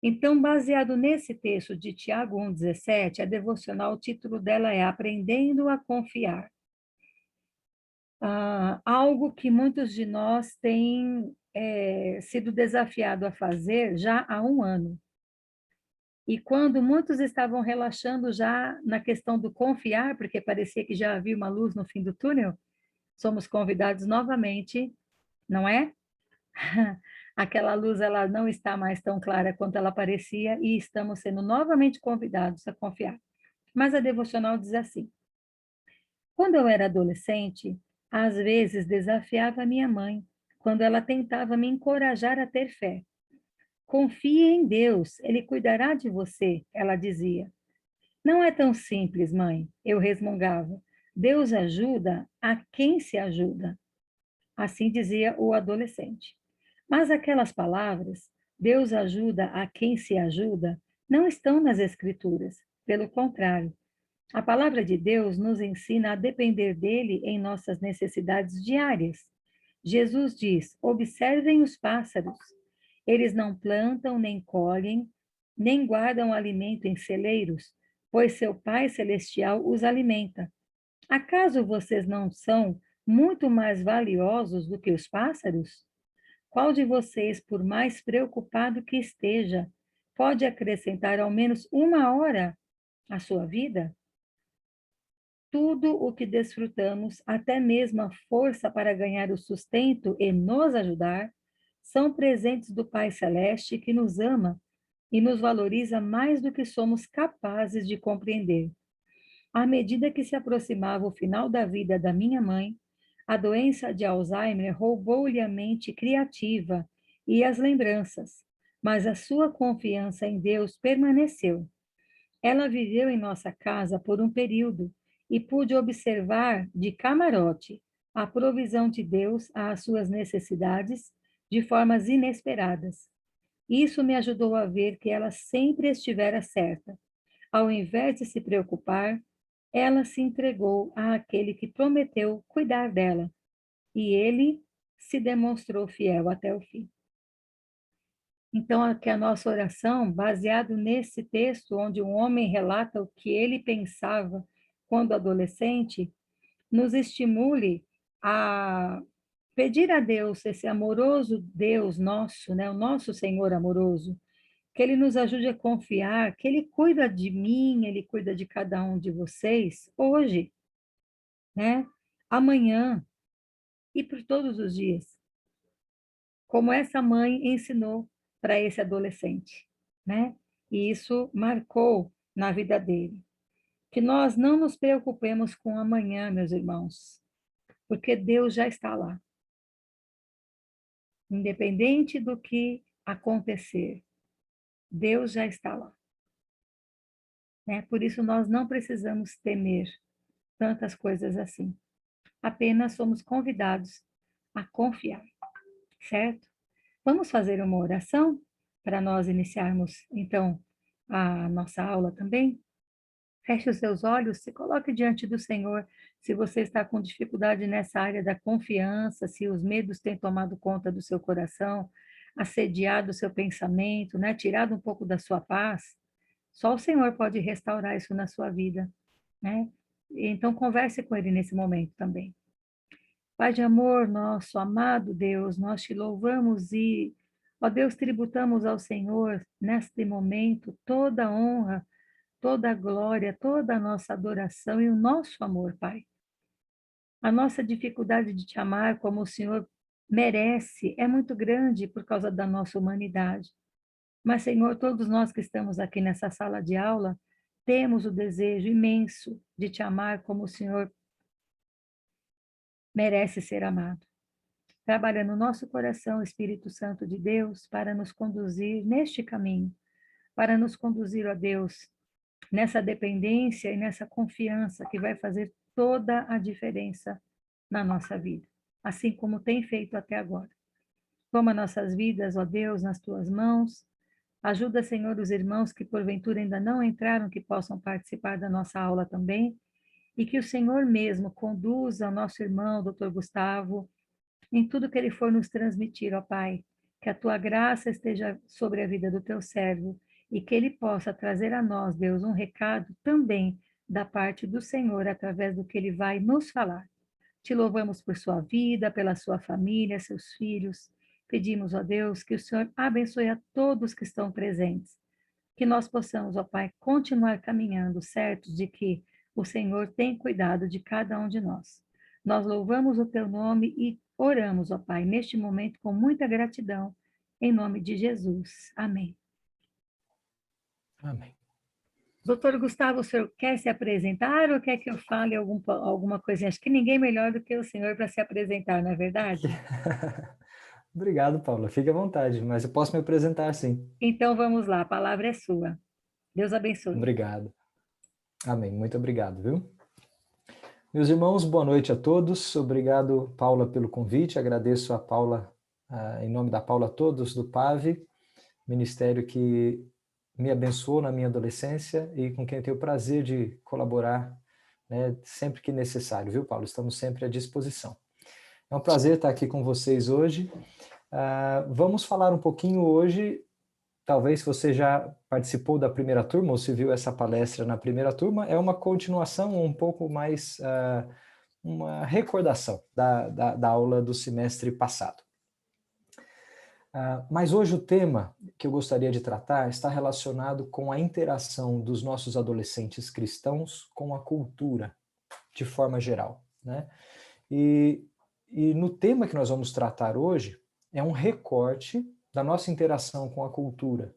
Então, baseado nesse texto de Tiago 1,17, a devocional, o título dela é Aprendendo a Confiar. Algo que muitos de nós têm sido desafiado a fazer já há um ano. E quando muitos estavam relaxando já na questão do confiar, porque parecia que já havia uma luz no fim do túnel, somos convidados novamente, não é? Aquela luz, ela não está mais tão clara quanto ela parecia e estamos sendo novamente convidados a confiar. Mas a devocional diz assim: quando eu era adolescente, às vezes desafiava minha mãe, quando ela tentava me encorajar a ter fé. Confie em Deus, Ele cuidará de você, ela dizia. Não é tão simples, mãe, eu resmungava. Deus ajuda a quem se ajuda. Assim dizia o adolescente. Mas aquelas palavras, Deus ajuda a quem se ajuda, não estão nas Escrituras. Pelo contrário, a palavra de Deus nos ensina a depender dele em nossas necessidades diárias. Jesus diz: observem os pássaros. Eles não plantam, nem colhem, nem guardam alimento em celeiros, pois seu Pai Celestial os alimenta. Acaso vocês não são muito mais valiosos do que os pássaros? Qual de vocês, por mais preocupado que esteja, pode acrescentar ao menos uma hora à sua vida? Tudo o que desfrutamos, até mesmo a força para ganhar o sustento e nos ajudar, são presentes do Pai Celeste que nos ama e nos valoriza mais do que somos capazes de compreender. À medida que se aproximava o final da vida da minha mãe, a doença de Alzheimer roubou-lhe a mente criativa e as lembranças, mas a sua confiança em Deus permaneceu. Ela viveu em nossa casa por um período e pude observar de camarote a provisão de Deus às suas necessidades de formas inesperadas. Isso me ajudou a ver que ela sempre estivera certa. Ao invés de se preocupar, ela se entregou àquele que prometeu cuidar dela, e ele se demonstrou fiel até o fim. Então, aqui a nossa oração, baseado nesse texto, onde um homem relata o que ele pensava quando adolescente, nos estimule a pedir a Deus, esse amoroso Deus nosso, né, o nosso Senhor amoroso, que Ele nos ajude a confiar, que Ele cuida de mim, Ele cuida de cada um de vocês, hoje, né, amanhã e por todos os dias, como essa mãe ensinou para esse adolescente, né? E isso marcou na vida dele. Que nós não nos preocupemos com amanhã, meus irmãos, porque Deus já está lá. Independente do que acontecer, Deus já está lá. Né? Por isso nós não precisamos temer tantas coisas assim. Apenas somos convidados a confiar, certo? Vamos fazer uma oração para nós iniciarmos, então, a nossa aula também? Feche os seus olhos, se coloque diante do Senhor. Se você está com dificuldade nessa área da confiança, se os medos têm tomado conta do seu coração, assediado o seu pensamento, né? Tirado um pouco da sua paz, só o Senhor pode restaurar isso na sua vida, né? Então, converse com Ele nesse momento também. Pai de amor, nosso amado Deus, nós te louvamos e, ó Deus, tributamos ao Senhor neste momento toda a honra, toda a glória, toda a nossa adoração e o nosso amor, Pai. A nossa dificuldade de te amar como o Senhor merece é muito grande por causa da nossa humanidade. Mas, Senhor, todos nós que estamos aqui nessa sala de aula, temos o desejo imenso de te amar como o Senhor merece ser amado. Trabalha no nosso coração, Espírito Santo de Deus, para nos conduzir neste caminho, para nos conduzir, ó Deus, nessa dependência e nessa confiança que vai fazer toda a diferença na nossa vida, assim como tem feito até agora. Toma nossas vidas, ó Deus, nas tuas mãos. Ajuda, Senhor, os irmãos que porventura ainda não entraram, que possam participar da nossa aula também, e que o Senhor mesmo conduza o nosso irmão, doutor Gustavo, em tudo que ele for nos transmitir, ó Pai, Que a tua graça esteja sobre a vida do teu servo e que ele possa trazer a nós, Deus, um recado também da parte do Senhor através do que ele vai nos falar. Te louvamos por sua vida, pela sua família, seus filhos. Pedimos, ó Deus, que o Senhor abençoe a todos que estão presentes. Que nós possamos, ó Pai, continuar caminhando, certos de que o Senhor tem cuidado de cada um de nós. Nós louvamos o teu nome e oramos, ó Pai, neste momento com muita gratidão, em nome de Jesus. Amém. Amém. Doutor Gustavo, o senhor quer se apresentar ou quer que eu fale alguma coisinha? Acho que ninguém melhor do que o senhor para se apresentar, não é verdade? Obrigado, Paula. Fique à vontade, mas eu posso me apresentar, sim. Então vamos lá, a palavra é sua. Deus abençoe. Obrigado. Amém. Muito obrigado, viu? Meus irmãos, boa noite a todos. Obrigado, Paula, pelo convite. Agradeço a Paula, em nome da Paula, a todos do PAV, ministério que me abençoou na minha adolescência e com quem eu tenho o prazer de colaborar, né, sempre que necessário, viu, Paulo? Estamos sempre à disposição. É um prazer estar aqui com vocês hoje. Vamos falar um pouquinho hoje, talvez se você já participou da primeira turma ou se viu essa palestra na primeira turma, é uma continuação um pouco mais, uma recordação da aula do semestre passado. Mas hoje o tema que eu gostaria de tratar está relacionado com a interação dos nossos adolescentes cristãos com a cultura, de forma geral, né? E no tema que nós vamos tratar hoje é um recorte da nossa interação com a cultura.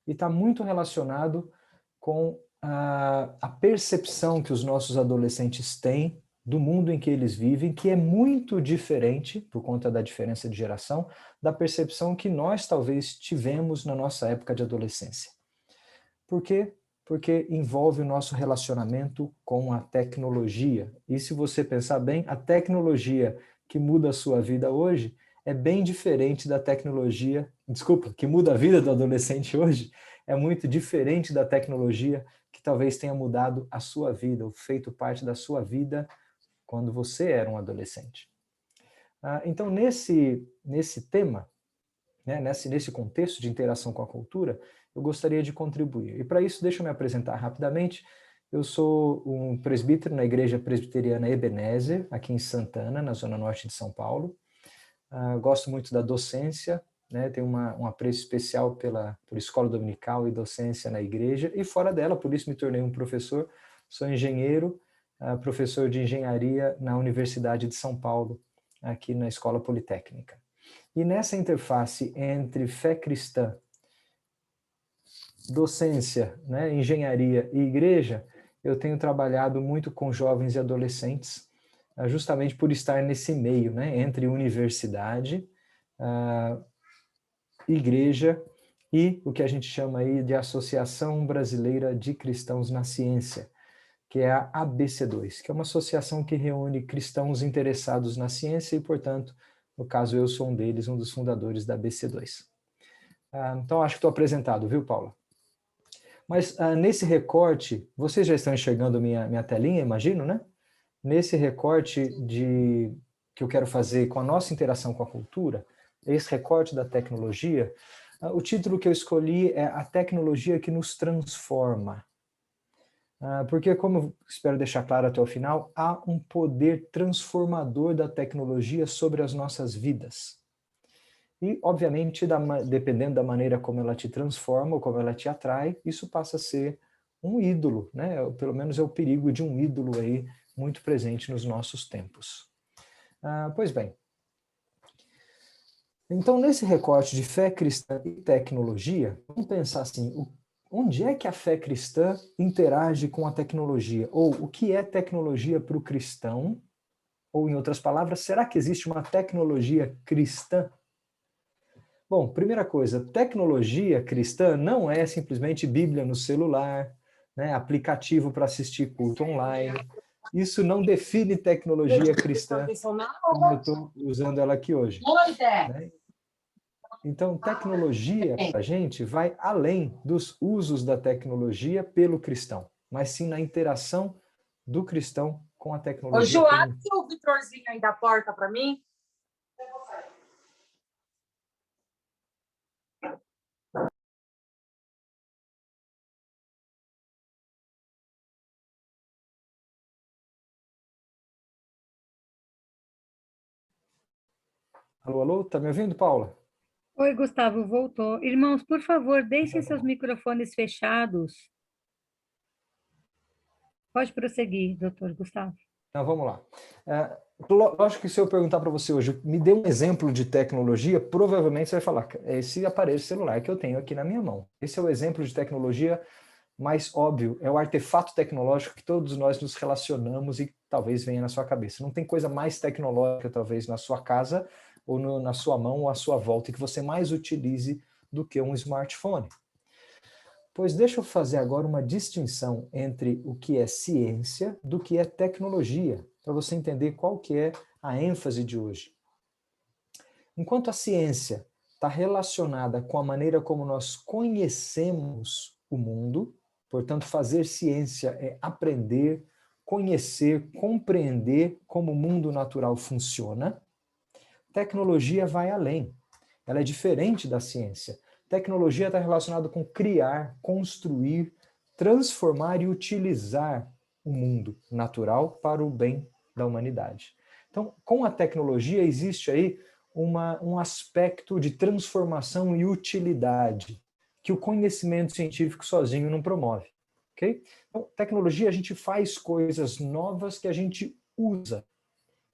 E está muito relacionado com a percepção que os nossos adolescentes têm do mundo em que eles vivem, que é muito diferente, por conta da diferença de geração, da percepção que nós talvez tivemos na nossa época de adolescência. Por quê? Porque envolve o nosso relacionamento com a tecnologia. E se você pensar bem, a tecnologia que muda a sua vida hoje é bem diferente da tecnologia, desculpa, que muda a vida do adolescente hoje, é muito diferente da tecnologia que talvez tenha mudado a sua vida, ou feito parte da sua vida quando você era um adolescente. Então, nesse tema, né, nesse contexto de interação com a cultura, eu gostaria de contribuir. E para isso, deixa eu me apresentar rapidamente. Eu sou um presbítero na Igreja Presbiteriana Ebenezer, aqui em Santana, na zona norte de São Paulo. Gosto muito da docência, né, tenho um apreço especial por escola dominical e docência na igreja, e fora dela, por isso me tornei um professor. Sou engenheiro, professor de engenharia na Universidade de São Paulo, aqui na Escola Politécnica. E nessa interface entre fé cristã, docência, né, engenharia e igreja, eu tenho trabalhado muito com jovens e adolescentes, justamente por estar nesse meio, né, entre universidade, igreja e o que a gente chama aí de Associação Brasileira de Cristãos na Ciência, que é a ABC2, que é uma associação que reúne cristãos interessados na ciência e, portanto, no caso eu sou um deles, um dos fundadores da ABC2. Então acho que estou apresentado, viu, Paula? Mas nesse recorte, vocês já estão enxergando minha telinha, imagino, né? Nesse recorte que eu quero fazer com a nossa interação com a cultura, esse recorte da tecnologia, o título que eu escolhi é A Tecnologia que nos Transforma. Porque, como eu espero deixar claro até o final, há um poder transformador da tecnologia sobre as nossas vidas. E, obviamente, dependendo da maneira como ela te transforma ou como ela te atrai, isso passa a ser um ídolo, né? Pelo menos é o perigo de um ídolo aí muito presente nos nossos tempos. Pois bem, então nesse recorte de fé cristã e tecnologia, vamos pensar assim, onde é que a fé cristã interage com a tecnologia? Ou o que é tecnologia para o cristão? Ou, em outras palavras, será que existe uma tecnologia cristã? Bom, primeira coisa, tecnologia cristã não é simplesmente Bíblia no celular, né, aplicativo para assistir culto online. Isso não define tecnologia cristã como eu estou usando ela aqui hoje. Né? Então, tecnologia para a gente vai além dos usos da tecnologia pelo cristão, mas sim na interação do cristão com a tecnologia. Ô, Ju, abre o Vitorzinho aí da porta para mim. Alô, alô, tá me ouvindo, Paula? Oi, Gustavo, voltou. Irmãos, por favor, deixem Então tá seus bom. microfones fechados. Pode prosseguir, doutor Gustavo. Então vamos lá. Lógico que se eu perguntar para você hoje, me dê um exemplo de tecnologia, provavelmente você vai falar, é esse aparelho celular que eu tenho aqui na minha mão. Esse é o exemplo de tecnologia mais óbvio, é o artefato tecnológico que todos nós nos relacionamos e talvez venha na sua cabeça. Não tem coisa mais tecnológica, talvez, na sua casa, ou na sua mão, ou à sua volta, que você mais utilize do que um smartphone. Pois deixa eu fazer agora uma distinção entre o que é ciência do que é tecnologia, para você entender qual que é a ênfase de hoje. Enquanto a ciência está relacionada com a maneira como nós conhecemos o mundo, portanto, fazer ciência é aprender, conhecer, compreender como o mundo natural funciona, tecnologia vai além. Ela é diferente da ciência. Tecnologia está relacionada com criar, construir, transformar e utilizar o mundo natural para o bem da humanidade. Então, com a tecnologia existe aí um aspecto de transformação e utilidade que o conhecimento científico sozinho não promove. Okay? Então, tecnologia, a gente faz coisas novas que a gente usa,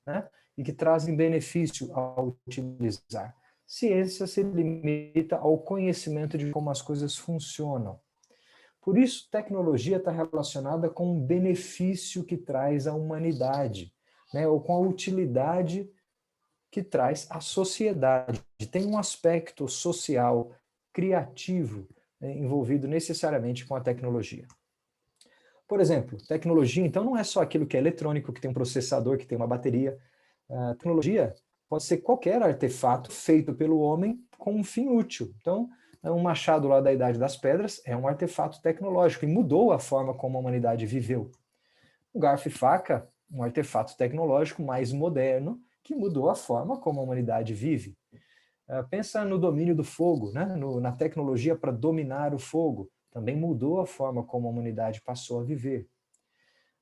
né? E que trazem benefício ao utilizar. Ciência se limita ao conhecimento de como as coisas funcionam. Por isso, tecnologia está relacionada com o benefício que traz à humanidade, né? Ou com a utilidade que traz à sociedade. Tem um aspecto social, criativo, né, envolvido necessariamente com a tecnologia. Por exemplo, tecnologia, então, não é só aquilo que é eletrônico, que tem um processador, que tem uma bateria. A tecnologia pode ser qualquer artefato feito pelo homem com um fim útil. Então, um machado lá da Idade das Pedras é um artefato tecnológico e mudou a forma como a humanidade viveu. O garfo e faca, um artefato tecnológico mais moderno que mudou a forma como a humanidade vive. Pensa no domínio do fogo, né? Na tecnologia para dominar o fogo. Também mudou a forma como a humanidade passou a viver.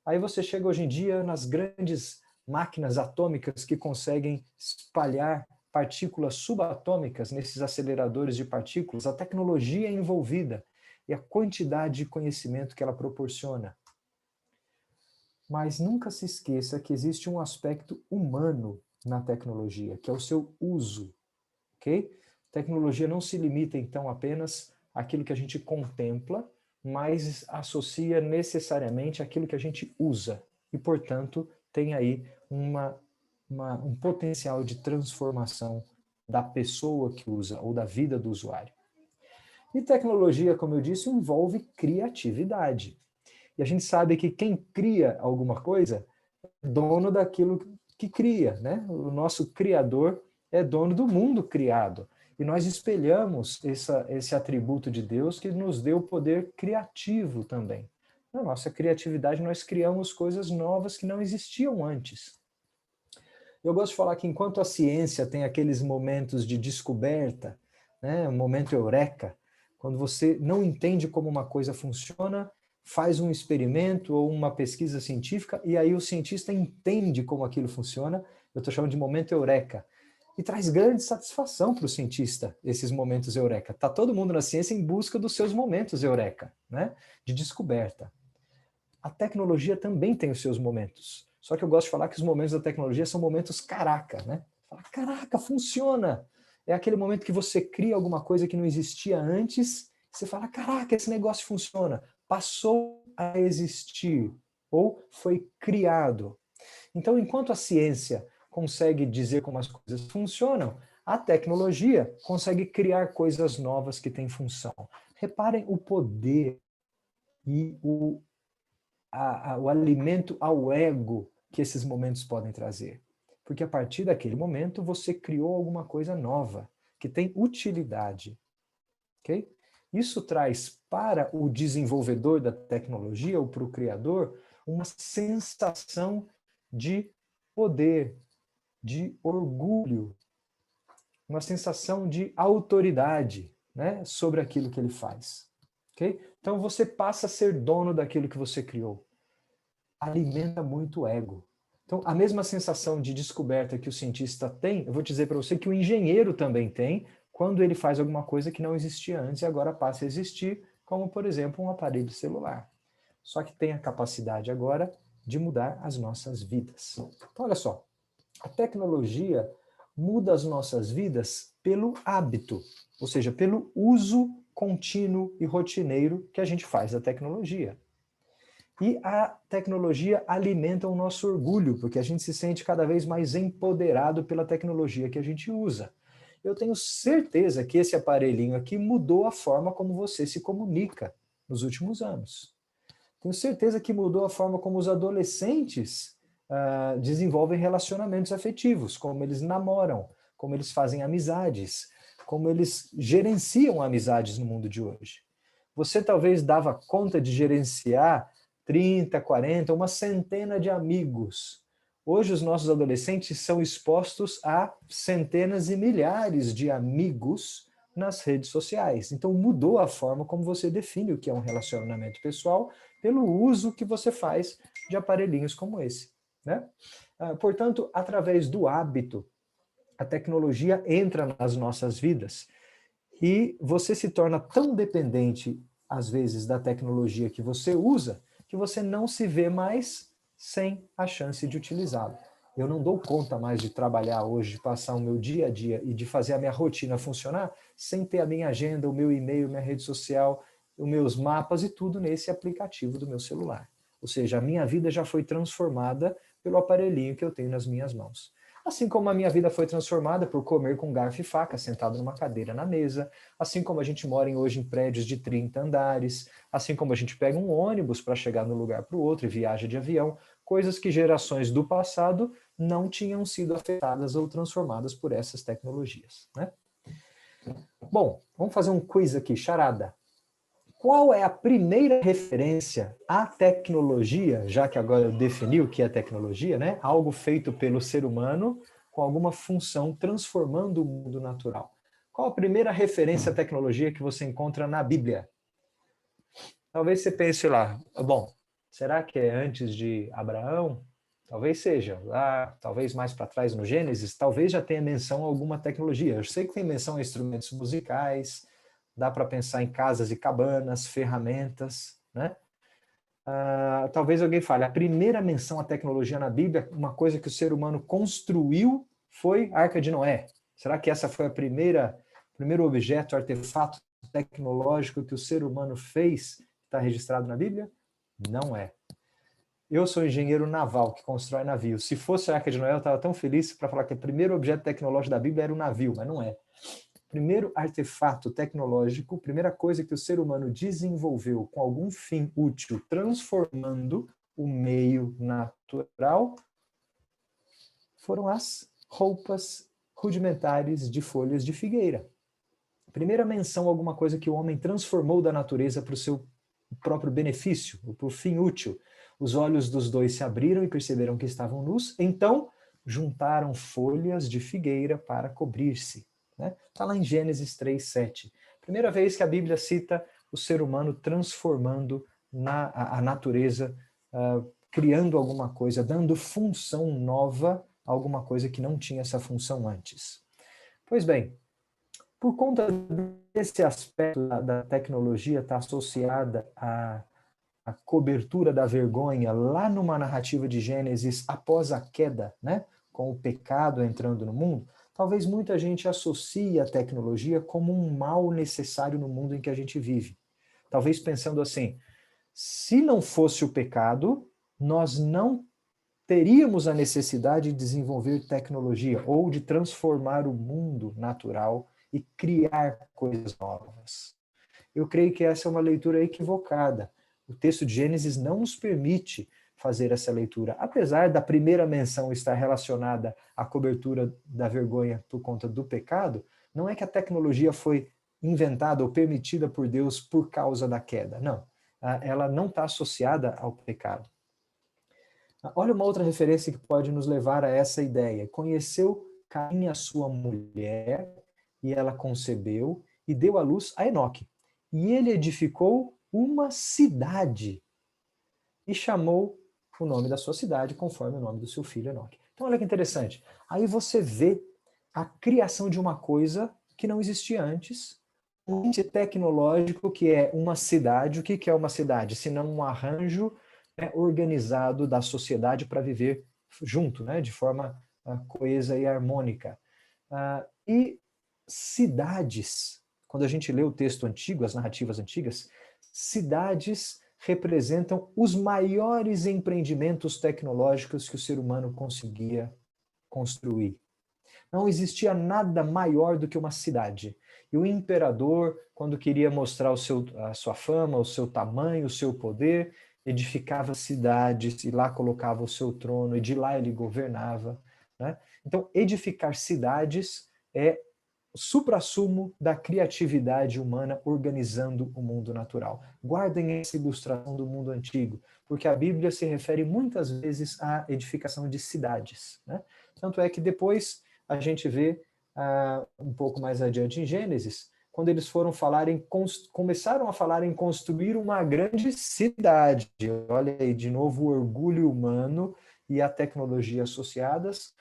Aí você chega hoje em dia nas grandes máquinas atômicas que conseguem espalhar partículas subatômicas nesses aceleradores de partículas, a tecnologia envolvida e a quantidade de conhecimento que ela proporciona. Mas nunca se esqueça que existe um aspecto humano na tecnologia, que é o seu uso, ok? Tecnologia não se limita, então, apenas àquilo que a gente contempla, mas associa necessariamente àquilo que a gente usa. E, portanto, tem aí um potencial de transformação da pessoa que usa ou da vida do usuário. E tecnologia, como eu disse, envolve criatividade. E a gente sabe que quem cria alguma coisa é dono daquilo que cria, né? O nosso criador é dono do mundo criado. E nós espelhamos esse atributo de Deus que nos deu o poder criativo também. Na nossa criatividade, nós criamos coisas novas que não existiam antes. Eu gosto de falar que enquanto a ciência tem aqueles momentos de descoberta, né, um momento eureka, quando você não entende como uma coisa funciona, faz um experimento ou uma pesquisa científica e aí o cientista entende como aquilo funciona, eu estou chamando de momento eureka. E traz grande satisfação para o cientista esses momentos eureka. Está todo mundo na ciência em busca dos seus momentos eureka, né, de descoberta. A tecnologia também tem os seus momentos. Só que eu gosto de falar que os momentos da tecnologia são momentos caraca, né? Fala, caraca, funciona! É aquele momento que você cria alguma coisa que não existia antes, você fala, caraca, esse negócio funciona. Passou a existir ou foi criado. Então, enquanto a ciência consegue dizer como as coisas funcionam, a tecnologia consegue criar coisas novas que têm função. Reparem o poder e o alimento ao ego que esses momentos podem trazer. Porque a partir daquele momento você criou alguma coisa nova, que tem utilidade. Okay? Isso traz para o desenvolvedor da tecnologia ou para o criador uma sensação de poder, de orgulho, uma sensação de autoridade, né, sobre aquilo que ele faz. Okay? Então você passa a ser dono daquilo que você criou. Alimenta muito o ego. Então, a mesma sensação de descoberta que o cientista tem, eu vou dizer para você que o engenheiro também tem, quando ele faz alguma coisa que não existia antes e agora passa a existir, como, por exemplo, um aparelho celular. Só que tem a capacidade agora de mudar as nossas vidas. Então, olha só, a tecnologia muda as nossas vidas pelo hábito, ou seja, pelo uso contínuo e rotineiro que a gente faz da tecnologia. E a tecnologia alimenta o nosso orgulho, porque a gente se sente cada vez mais empoderado pela tecnologia que a gente usa. Eu tenho certeza que esse aparelhinho aqui mudou a forma como você se comunica nos últimos anos. Tenho certeza que mudou a forma como os adolescentes desenvolvem relacionamentos afetivos, como eles namoram, como eles fazem amizades, como eles gerenciam amizades no mundo de hoje. Você talvez dava conta de gerenciar 30, 40, uma centena de amigos. Hoje os nossos adolescentes são expostos a centenas e milhares de amigos nas redes sociais. Então mudou a forma como você define o que é um relacionamento pessoal pelo uso que você faz de aparelhinhos como esse, né? Portanto, através do hábito, a tecnologia entra nas nossas vidas e você se torna tão dependente, às vezes, da tecnologia que você usa, que você não se vê mais sem a chance de utilizá-la. Eu não dou conta mais de trabalhar hoje, de passar o meu dia a dia e de fazer a minha rotina funcionar sem ter a minha agenda, o meu e-mail, minha rede social, os meus mapas e tudo nesse aplicativo do meu celular. Ou seja, a minha vida já foi transformada pelo aparelhinho que eu tenho nas minhas mãos. Assim como a minha vida foi transformada por comer com garfo e faca, sentado numa cadeira na mesa, assim como a gente mora hoje em prédios de 30 andares, assim como a gente pega um ônibus para chegar de um lugar para o outro e viaja de avião, coisas que gerações do passado não tinham sido afetadas ou transformadas por essas tecnologias, né? Bom, vamos fazer um quiz aqui, charada. Qual é a primeira referência à tecnologia, já que agora eu defini o que é tecnologia, né? Algo feito pelo ser humano com alguma função transformando o mundo natural. Qual a primeira referência à tecnologia que você encontra na Bíblia? Talvez você pense lá, bom, será que é antes de Abraão? Talvez seja, lá, talvez mais para trás no Gênesis, talvez já tenha menção a alguma tecnologia. Eu sei que tem menção a instrumentos musicais, dá para pensar em casas e cabanas, ferramentas, né? Talvez alguém fale, a primeira menção à tecnologia na Bíblia, uma coisa que o ser humano construiu, foi a Arca de Noé. Será que essa foi a primeiro objeto, artefato tecnológico que o ser humano fez, que está registrado na Bíblia? Não é. Eu sou engenheiro naval, que constrói navios. Se fosse a Arca de Noé, eu estava tão feliz para falar que o primeiro objeto tecnológico da Bíblia era o navio, mas não é. Primeiro artefato tecnológico, primeira coisa que o ser humano desenvolveu com algum fim útil, transformando o meio natural, foram as roupas rudimentares de folhas de figueira. Primeira menção a alguma coisa que o homem transformou da natureza para o seu próprio benefício, para o fim útil. Os olhos dos dois se abriram e perceberam que estavam nus, então juntaram folhas de figueira para cobrir-se. Está lá em Gênesis 3:7. Primeira vez que a Bíblia cita o ser humano transformando a natureza, criando alguma coisa, dando função nova a alguma coisa que não tinha essa função antes. Pois bem, por conta desse aspecto da tecnologia estar associada à cobertura da vergonha lá numa narrativa de Gênesis após a queda, né, com o pecado entrando no mundo, talvez muita gente associe a tecnologia como um mal necessário no mundo em que a gente vive. Talvez pensando assim, se não fosse o pecado, nós não teríamos a necessidade de desenvolver tecnologia ou de transformar o mundo natural e criar coisas novas. Eu creio que essa é uma leitura equivocada. O texto de Gênesis não nos permite fazer essa leitura. Apesar da primeira menção estar relacionada à cobertura da vergonha por conta do pecado, não é que a tecnologia foi inventada ou permitida por Deus por causa da queda. Não. Ela não está associada ao pecado. Olha uma outra referência que pode nos levar a essa ideia. Conheceu Caim, a sua mulher, e ela concebeu e deu à luz a Enoque. E ele edificou uma cidade e chamou o nome da sua cidade conforme o nome do seu filho Enoque. Então olha que interessante. Aí você vê a criação de uma coisa que não existia antes, um ente tecnológico que é uma cidade. O que é uma cidade? Senão um arranjo, né, organizado da sociedade para viver junto, né, de forma coesa e harmônica. E cidades, quando a gente lê o texto antigo, as narrativas antigas, cidades representam os maiores empreendimentos tecnológicos que o ser humano conseguia construir. Não existia nada maior do que uma cidade. E o imperador, quando queria mostrar a sua fama, o seu tamanho, o seu poder, edificava cidades e lá colocava o seu trono e de lá ele governava, né? Então, edificar cidades é o suprassumo da criatividade humana organizando o mundo natural. Guardem essa ilustração do mundo antigo, porque a Bíblia se refere muitas vezes à edificação de cidades, né? Tanto é que depois a gente vê um pouco mais adiante em Gênesis, quando eles começaram a falar em construir uma grande cidade. Olha aí, de novo, o orgulho humano e a tecnologia associadas,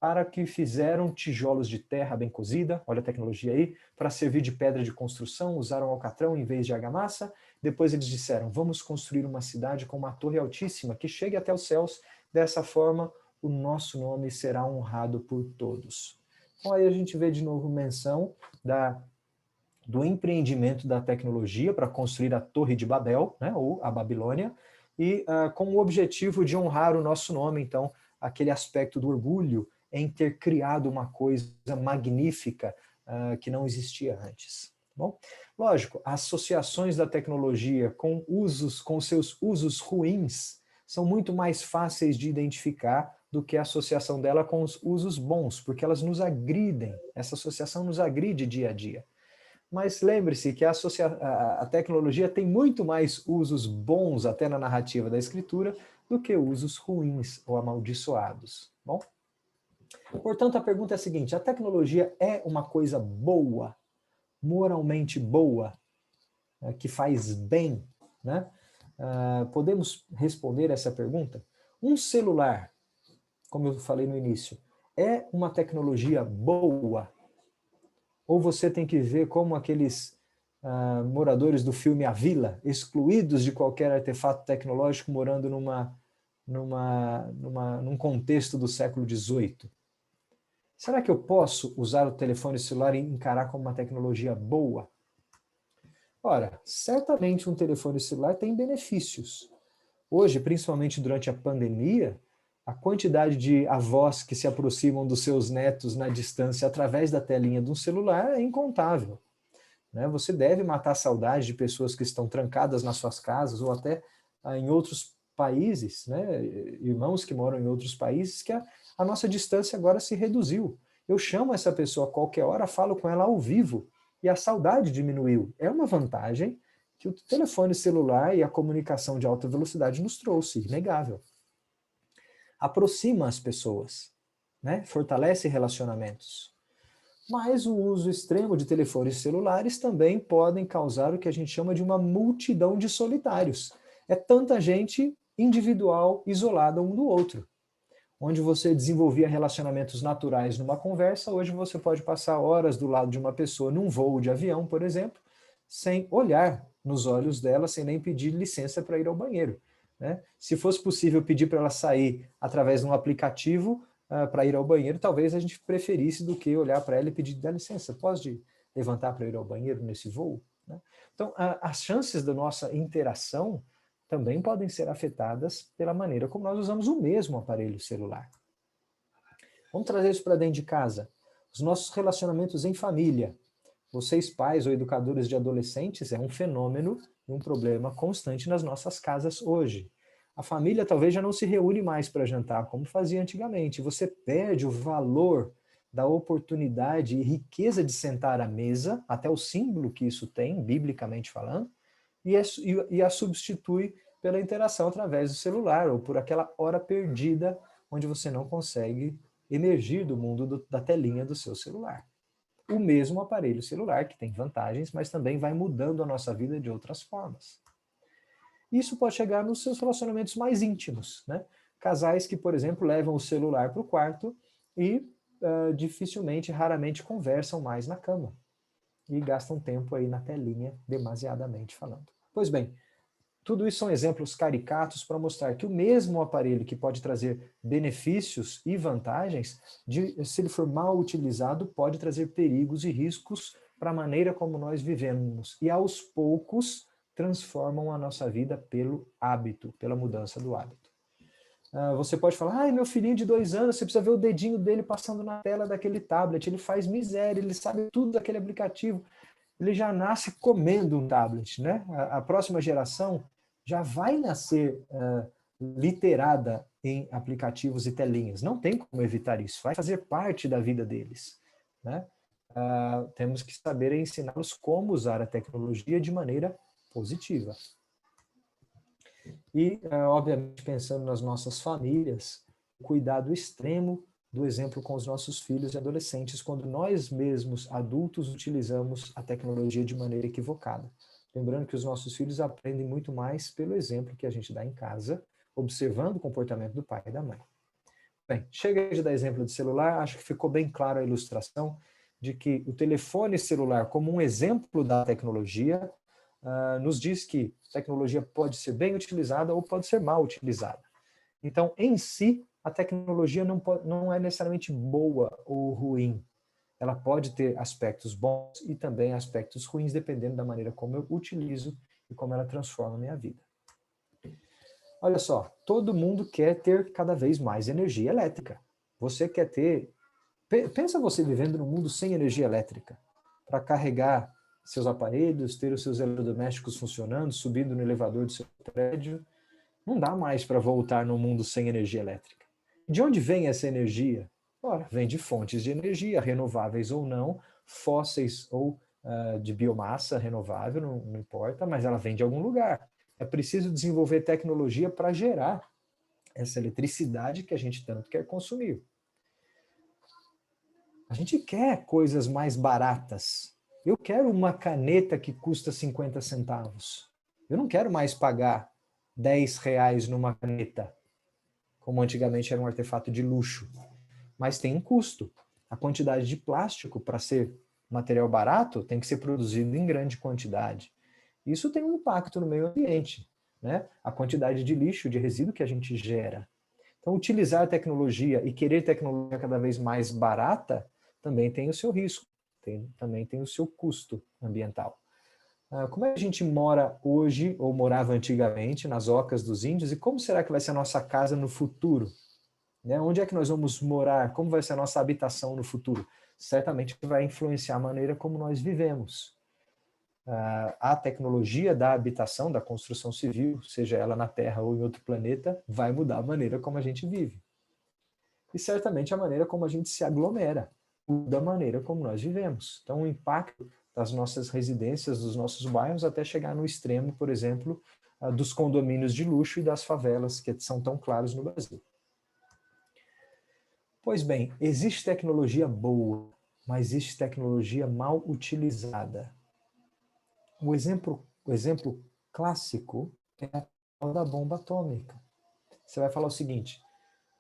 para que fizeram tijolos de terra bem cozida, olha a tecnologia aí, para servir de pedra de construção, usaram alcatrão em vez de argamassa. Depois eles disseram, vamos construir uma cidade com uma torre altíssima que chegue até os céus. Dessa forma, o nosso nome será honrado por todos. Então aí a gente vê de novo menção do empreendimento da tecnologia para construir a Torre de Babel, né, ou a Babilônia, e com o objetivo de honrar o nosso nome. Então, aquele aspecto do orgulho em ter criado uma coisa magnífica que não existia antes. Bom, lógico, associações da tecnologia com seus usos ruins são muito mais fáceis de identificar do que a associação dela com os usos bons, porque elas nos agridem, essa associação nos agride dia a dia. Mas lembre-se que a tecnologia tem muito mais usos bons até na narrativa da escritura do que usos ruins ou amaldiçoados. Bom? Portanto, a pergunta é a seguinte, a tecnologia é uma coisa boa, moralmente boa, que faz bem, né? Podemos responder essa pergunta? Um celular, como eu falei no início, é uma tecnologia boa? Ou você tem que ver como aqueles moradores do filme A Vila, excluídos de qualquer artefato tecnológico, morando num contexto do século XVIII? Será que eu posso usar o telefone celular e encarar como uma tecnologia boa? Ora, certamente um telefone celular tem benefícios. Hoje, principalmente durante a pandemia, a quantidade de avós que se aproximam dos seus netos na distância através da telinha de um celular é incontável, né? Você deve matar a saudade de pessoas que estão trancadas nas suas casas ou até em outros países, né? Irmãos que moram em outros países, que a nossa distância agora se reduziu. Eu chamo essa pessoa a qualquer hora, falo com ela ao vivo e a saudade diminuiu. É uma vantagem que o telefone celular e a comunicação de alta velocidade nos trouxe, inegável. Aproxima as pessoas, né? Fortalece relacionamentos. Mas o uso extremo de telefones celulares também podem causar o que a gente chama de uma multidão de solitários. É tanta gente individual, isolada um do outro. Onde você desenvolvia relacionamentos naturais numa conversa, hoje você pode passar horas do lado de uma pessoa num voo de avião, por exemplo, sem olhar nos olhos dela, sem nem pedir licença para ir ao banheiro, né? Se fosse possível pedir para ela sair através de um aplicativo para ir ao banheiro, talvez a gente preferisse do que olhar para ela e pedir, dá licença, pode levantar para ir ao banheiro nesse voo? Né? Então, as chances da nossa interação também podem ser afetadas pela maneira como nós usamos o mesmo aparelho celular. Vamos trazer isso para dentro de casa. Os nossos relacionamentos em família. Vocês, pais ou educadores de adolescentes, é um fenômeno e um problema constante nas nossas casas hoje. A família talvez já não se reúne mais para jantar, como fazia antigamente. Você perde o valor da oportunidade e riqueza de sentar à mesa, até o símbolo que isso tem, biblicamente falando, e a substitui pela interação através do celular, ou por aquela hora perdida, onde você não consegue emergir do mundo da telinha do seu celular. O mesmo aparelho celular, que tem vantagens, mas também vai mudando a nossa vida de outras formas. Isso pode chegar nos seus relacionamentos mais íntimos, né? Casais que, por exemplo, levam o celular para o quarto e dificilmente, raramente conversam mais na cama e gastam tempo aí na telinha, demasiadamente falando. Pois bem, tudo isso são exemplos caricatos para mostrar que o mesmo aparelho que pode trazer benefícios e vantagens, se ele for mal utilizado, pode trazer perigos e riscos para a maneira como nós vivemos. E aos poucos transformam a nossa vida pelo hábito, pela mudança do hábito. Você pode falar, ai, meu filhinho de 2 anos, você precisa ver o dedinho dele passando na tela daquele tablet, ele faz miséria, ele sabe tudo daquele aplicativo, ele já nasce comendo um tablet, né? A próxima geração já vai nascer literada em aplicativos e telinhas, não tem como evitar isso, vai fazer parte da vida deles, né? Temos que saber ensiná-los como usar a tecnologia de maneira positiva. E, obviamente, pensando nas nossas famílias, cuidado extremo do exemplo com os nossos filhos e adolescentes, quando nós mesmos, adultos, utilizamos a tecnologia de maneira equivocada. Lembrando que os nossos filhos aprendem muito mais pelo exemplo que a gente dá em casa, observando o comportamento do pai e da mãe. Bem, chega de dar exemplo de celular, acho que ficou bem clara a ilustração de que o telefone celular, como um exemplo da tecnologia, nos diz que a tecnologia pode ser bem utilizada ou pode ser mal utilizada. Então, em si, a tecnologia não é necessariamente boa ou ruim. Ela pode ter aspectos bons e também aspectos ruins, dependendo da maneira como eu utilizo e como ela transforma a minha vida. Olha só, todo mundo quer ter cada vez mais energia elétrica. Você quer ter... Pensa você vivendo num mundo sem energia elétrica, para carregar seus aparelhos, ter os seus eletrodomésticos funcionando, subindo no elevador do seu prédio. Não dá mais para voltar num mundo sem energia elétrica. De onde vem essa energia? Ora, vem de fontes de energia, renováveis ou não, fósseis ou de biomassa renovável, não importa, mas ela vem de algum lugar. É preciso desenvolver tecnologia para gerar essa eletricidade que a gente tanto quer consumir. A gente quer coisas mais baratas. Eu quero uma caneta que custa 50 centavos. Eu não quero mais pagar 10 reais numa caneta, como antigamente era um artefato de luxo. Mas tem um custo. A quantidade de plástico, para ser material barato, tem que ser produzido em grande quantidade. Isso tem um impacto no meio ambiente, né? A quantidade de lixo, de resíduo que a gente gera. Então, utilizar a tecnologia e querer tecnologia cada vez mais barata também tem o seu risco, também tem o seu custo ambiental. Como é que a gente mora hoje, ou morava antigamente, nas ocas dos índios, e como será que vai ser a nossa casa no futuro? Né? Onde é que nós vamos morar? Como vai ser a nossa habitação no futuro? Certamente vai influenciar a maneira como nós vivemos. A tecnologia da habitação, da construção civil, seja ela na Terra ou em outro planeta, vai mudar a maneira como a gente vive. E certamente a maneira como a gente se aglomera, muda a maneira como nós vivemos. Então o impacto das nossas residências, dos nossos bairros, até chegar no extremo, por exemplo, dos condomínios de luxo e das favelas, que são tão claros no Brasil. Pois bem, existe tecnologia boa, mas existe tecnologia mal utilizada. O exemplo clássico é a tal da bomba atômica. Você vai falar o seguinte,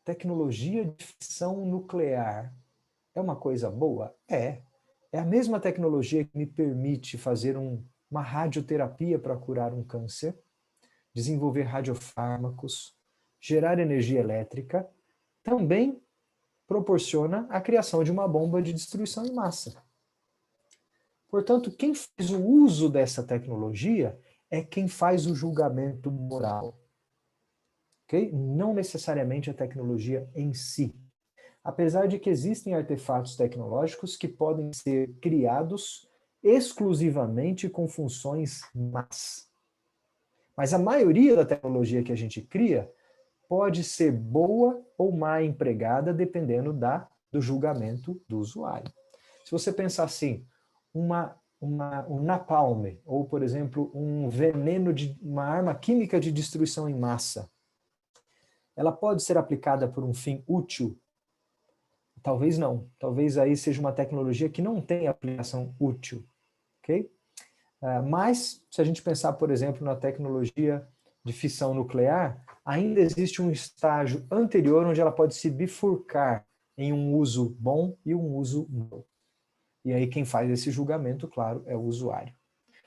tecnologia de fissão nuclear é uma coisa boa? É. É a mesma tecnologia que me permite fazer uma radioterapia para curar um câncer, desenvolver radiofármacos, gerar energia elétrica, também proporciona a criação de uma bomba de destruição em massa. Portanto, quem faz o uso dessa tecnologia é quem faz o julgamento moral. Okay? Não necessariamente a tecnologia em si. Apesar de que existem artefatos tecnológicos que podem ser criados exclusivamente com funções más. Mas a maioria da tecnologia que a gente cria pode ser boa ou má empregada dependendo do julgamento do usuário. Se você pensar assim, um napalm, ou, por exemplo, um veneno de uma arma química de destruição em massa, ela pode ser aplicada por um fim útil? Talvez não. Talvez aí seja uma tecnologia que não tem aplicação útil. Ok? Mas, se a gente pensar, por exemplo, na tecnologia de fissão nuclear, ainda existe um estágio anterior onde ela pode se bifurcar em um uso bom e um uso mau. E aí quem faz esse julgamento, claro, é o usuário.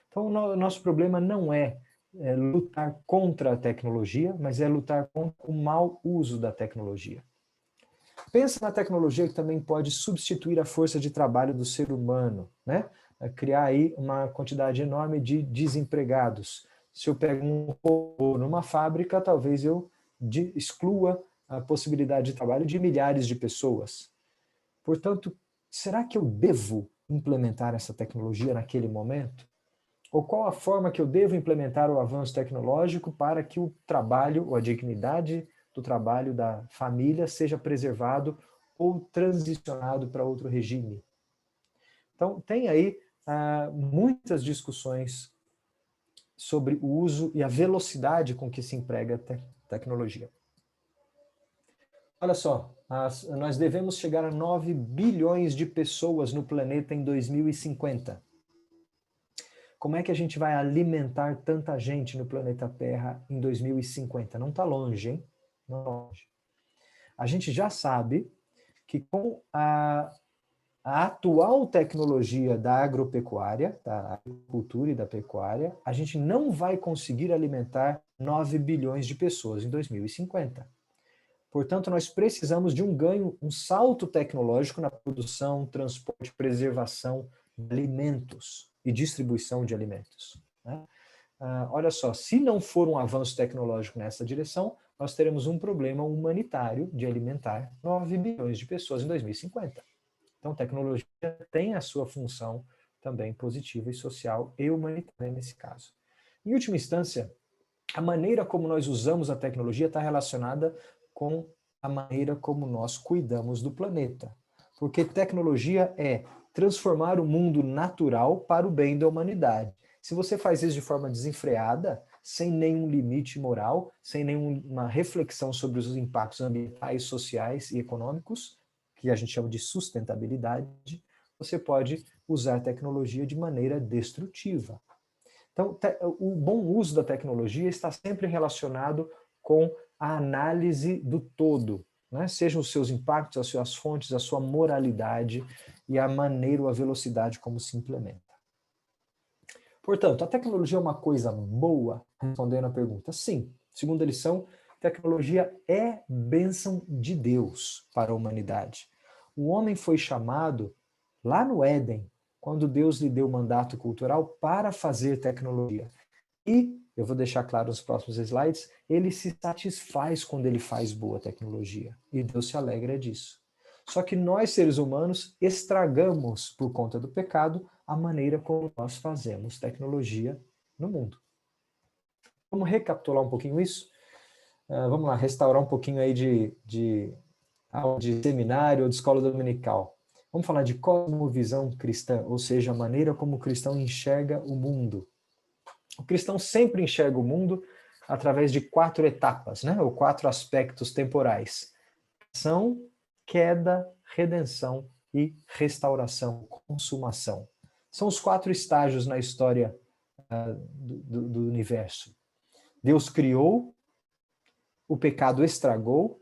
Então o nosso problema não é lutar contra a tecnologia, mas é lutar contra o mau uso da tecnologia. Pensa na tecnologia que também pode substituir a força de trabalho do ser humano, né? Criar aí uma quantidade enorme de desempregados. Se eu pego um robô numa fábrica, talvez eu exclua a possibilidade de trabalho de milhares de pessoas. Portanto, será que eu devo implementar essa tecnologia naquele momento? Ou qual a forma que eu devo implementar o avanço tecnológico para que o trabalho, ou a dignidade do trabalho da família seja preservado ou transicionado para outro regime? Então, tem aí muitas discussões sobre o uso e a velocidade com que se emprega a tecnologia. Olha só, nós devemos chegar a 9 bilhões de pessoas no planeta em 2050. Como é que a gente vai alimentar tanta gente no planeta Terra em 2050? Não está longe, hein? Não tá longe. A gente já sabe que com a atual tecnologia da agropecuária, da agricultura e da pecuária, a gente não vai conseguir alimentar 9 bilhões de pessoas em 2050. Portanto, nós precisamos de um ganho, um salto tecnológico na produção, transporte, preservação de alimentos e distribuição de alimentos. Né? Olha só, se não for um avanço tecnológico nessa direção, nós teremos um problema humanitário de alimentar 9 bilhões de pessoas em 2050. Então, tecnologia tem a sua função também positiva e social e humanitária nesse caso. Em última instância, a maneira como nós usamos a tecnologia está relacionada com a maneira como nós cuidamos do planeta. Porque tecnologia é transformar o mundo natural para o bem da humanidade. Se você faz isso de forma desenfreada, sem nenhum limite moral, sem nenhuma reflexão sobre os impactos ambientais, sociais e econômicos, que a gente chama de sustentabilidade, você pode usar a tecnologia de maneira destrutiva. Então, o bom uso da tecnologia está sempre relacionado com a análise do todo, né? Sejam os seus impactos, as suas fontes, a sua moralidade e a maneira ou a velocidade como se implementa. Portanto, a tecnologia é uma coisa boa? Respondendo a pergunta, sim. Segunda lição, tecnologia é bênção de Deus para a humanidade. O homem foi chamado lá no Éden, quando Deus lhe deu o mandato cultural para fazer tecnologia. E, eu vou deixar claro nos próximos slides, ele se satisfaz quando ele faz boa tecnologia. E Deus se alegra disso. Só que nós, seres humanos, estragamos, por conta do pecado, a maneira como nós fazemos tecnologia no mundo. Vamos recapitular um pouquinho isso? Vamos lá, restaurar um pouquinho aí de seminário ou de escola dominical. Vamos falar de cosmovisão cristã, ou seja, a maneira como o cristão enxerga o mundo. O cristão sempre enxerga o mundo através de 4 etapas, né? Ou 4 aspectos temporais. Ação, queda, redenção e restauração, consumação. São os 4 estágios na história do universo. Deus criou, o pecado estragou,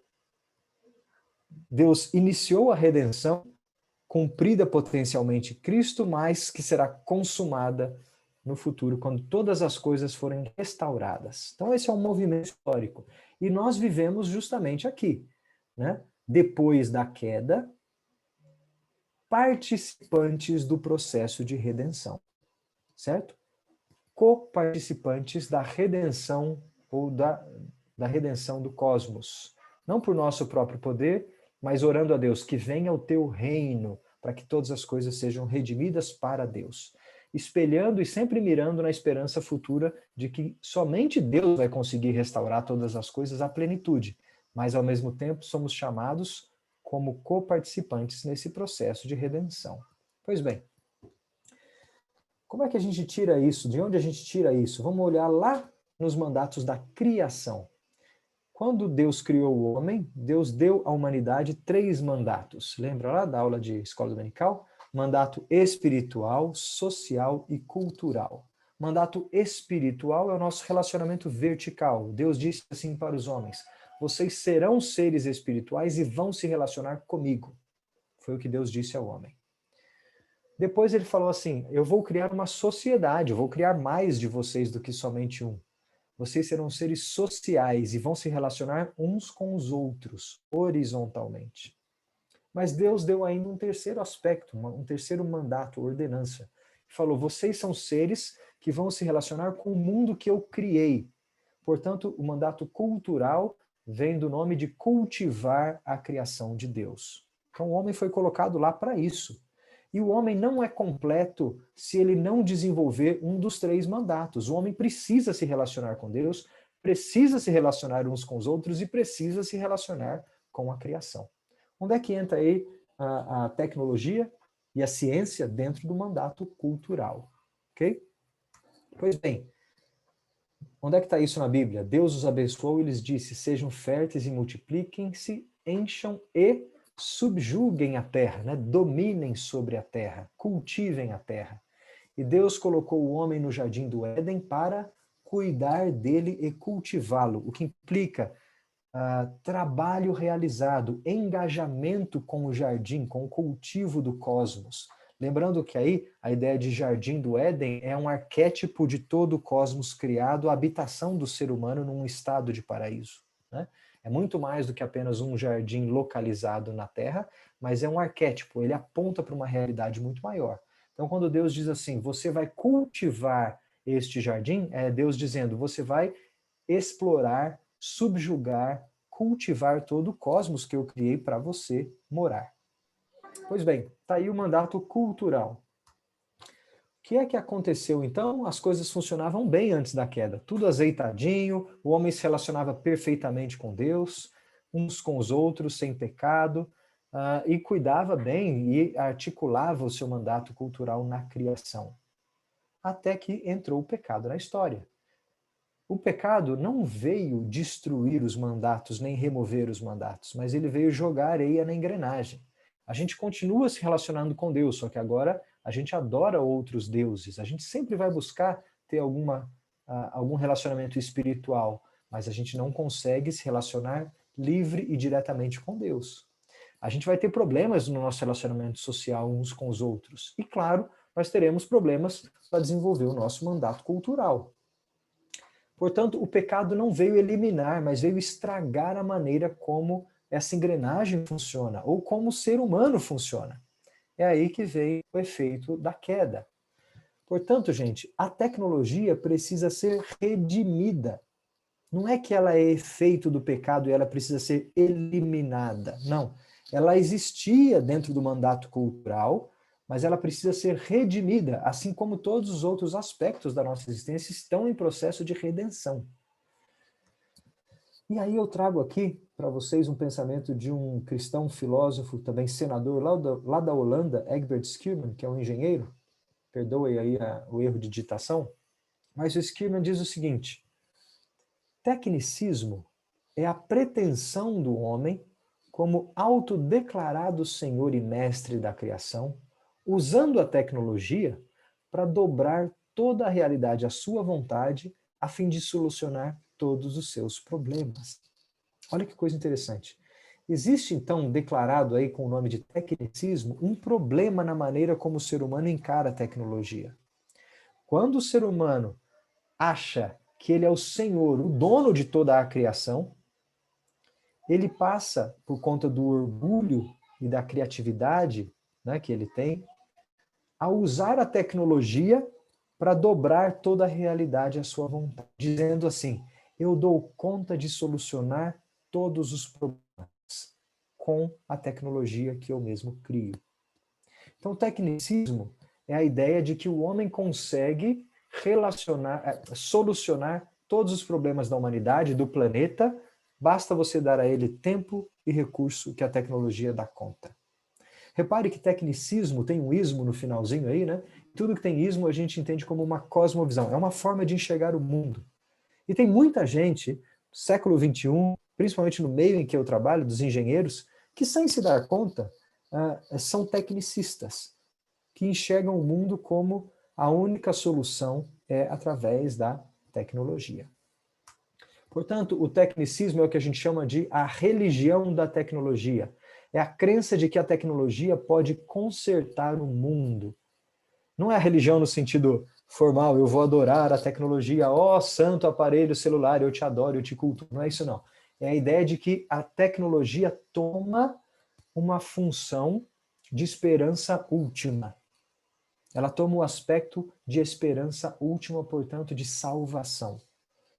Deus iniciou a redenção, cumprida potencialmente Cristo, mas que será consumada no futuro, quando todas as coisas forem restauradas. Então esse é um movimento histórico. E nós vivemos justamente aqui, né? Depois da queda, participantes do processo de redenção, certo? Coparticipantes da redenção ou da redenção do cosmos. Não por nosso próprio poder, mas orando a Deus, que venha o teu reino, para que todas as coisas sejam redimidas para Deus. Espelhando e sempre mirando na esperança futura de que somente Deus vai conseguir restaurar todas as coisas à plenitude, mas ao mesmo tempo somos chamados como coparticipantes nesse processo de redenção. Pois bem, como é que a gente tira isso? De onde a gente tira isso? Vamos olhar lá nos mandatos da criação. Quando Deus criou o homem, Deus deu à humanidade 3 mandatos. Lembra lá da aula de escola dominical? Mandato espiritual, social e cultural. Mandato espiritual é o nosso relacionamento vertical. Deus disse assim para os homens: vocês serão seres espirituais e vão se relacionar comigo. Foi o que Deus disse ao homem. Depois ele falou assim: eu vou criar uma sociedade, eu vou criar mais de vocês do que somente um. Vocês serão seres sociais e vão se relacionar uns com os outros, horizontalmente. Mas Deus deu ainda um terceiro aspecto, um terceiro mandato, ordenança. Falou: vocês são seres que vão se relacionar com o mundo que eu criei. Portanto, o mandato cultural vem do nome de cultivar a criação de Deus. Então, o homem foi colocado lá para isso. E o homem não é completo se ele não desenvolver um dos três mandatos. O homem precisa se relacionar com Deus, precisa se relacionar uns com os outros e precisa se relacionar com a criação. Onde é que entra aí a tecnologia e a ciência dentro do mandato cultural? Ok? Pois bem, onde é que está isso na Bíblia? Deus os abençoou e lhes disse: sejam férteis e multipliquem-se, encham e subjuguem a terra, né? Dominem sobre a terra, cultivem a terra. E Deus colocou o homem no jardim do Éden para cuidar dele e cultivá-lo, o que implica trabalho realizado, engajamento com o jardim, com o cultivo do cosmos. Lembrando que aí a ideia de jardim do Éden é um arquétipo de todo o cosmos criado, a habitação do ser humano num estado de paraíso, né? É muito mais do que apenas um jardim localizado na Terra, mas é um arquétipo, ele aponta para uma realidade muito maior. Então, quando Deus diz assim, você vai cultivar este jardim, é Deus dizendo, você vai explorar, subjugar, cultivar todo o cosmos que eu criei para você morar. Pois bem, está aí o mandato cultural. O que é que aconteceu então? As coisas funcionavam bem antes da queda. Tudo azeitadinho, o homem se relacionava perfeitamente com Deus, uns com os outros, sem pecado, e cuidava bem e articulava o seu mandato cultural na criação. Até que entrou o pecado na história. O pecado não veio destruir os mandatos, nem remover os mandatos, mas ele veio jogar areia na engrenagem. A gente continua se relacionando com Deus, só que agora a gente adora outros deuses. A gente sempre vai buscar ter algum relacionamento espiritual, mas a gente não consegue se relacionar livre e diretamente com Deus. A gente vai ter problemas no nosso relacionamento social uns com os outros. E, claro, nós teremos problemas para desenvolver o nosso mandato cultural. Portanto, o pecado não veio eliminar, mas veio estragar a maneira como essa engrenagem funciona, ou como o ser humano funciona. É aí que veio o efeito da queda. Portanto, gente, a tecnologia precisa ser redimida. Não é que ela é efeito do pecado e ela precisa ser eliminada. Não. Ela existia dentro do mandato cultural, mas ela precisa ser redimida, assim como todos os outros aspectos da nossa existência estão em processo de redenção. E aí eu trago aqui para vocês um pensamento de um cristão filósofo, também senador, lá da Holanda, Egbert Schirman, que é um engenheiro, perdoe aí o erro de digitação, mas o Schirman diz o seguinte: tecnicismo é a pretensão do homem como autodeclarado senhor e mestre da criação, usando a tecnologia para dobrar toda a realidade à sua vontade, a fim de solucionar todos os seus problemas. Olha que coisa interessante. Existe, então, declarado aí com o nome de tecnicismo, um problema na maneira como o ser humano encara a tecnologia. Quando o ser humano acha que ele é o senhor, o dono de toda a criação, ele passa, por conta do orgulho e da criatividade, né, que ele tem, a usar a tecnologia para dobrar toda a realidade à sua vontade, dizendo assim: eu dou conta de solucionar todos os problemas com a tecnologia que eu mesmo crio. Então, o tecnicismo é a ideia de que o homem consegue solucionar todos os problemas da humanidade, do planeta, basta você dar a ele tempo e recurso que a tecnologia dá conta. Repare que tecnicismo tem um ismo no finalzinho aí, né? Tudo que tem ismo a gente entende como uma cosmovisão, é uma forma de enxergar o mundo. E tem muita gente, século XXI, principalmente no meio em que eu trabalho, dos engenheiros, que sem se dar conta, são tecnicistas, que enxergam o mundo como a única solução é através da tecnologia. Portanto, o tecnicismo é o que a gente chama de a religião da tecnologia. É a crença de que a tecnologia pode consertar o mundo. Não é a religião no sentido formal, eu vou adorar a tecnologia, ó santo aparelho celular, eu te adoro, eu te culto. Não é isso não. É a ideia de que a tecnologia toma uma função de esperança última. Ela toma o aspecto de esperança última, portanto, de salvação.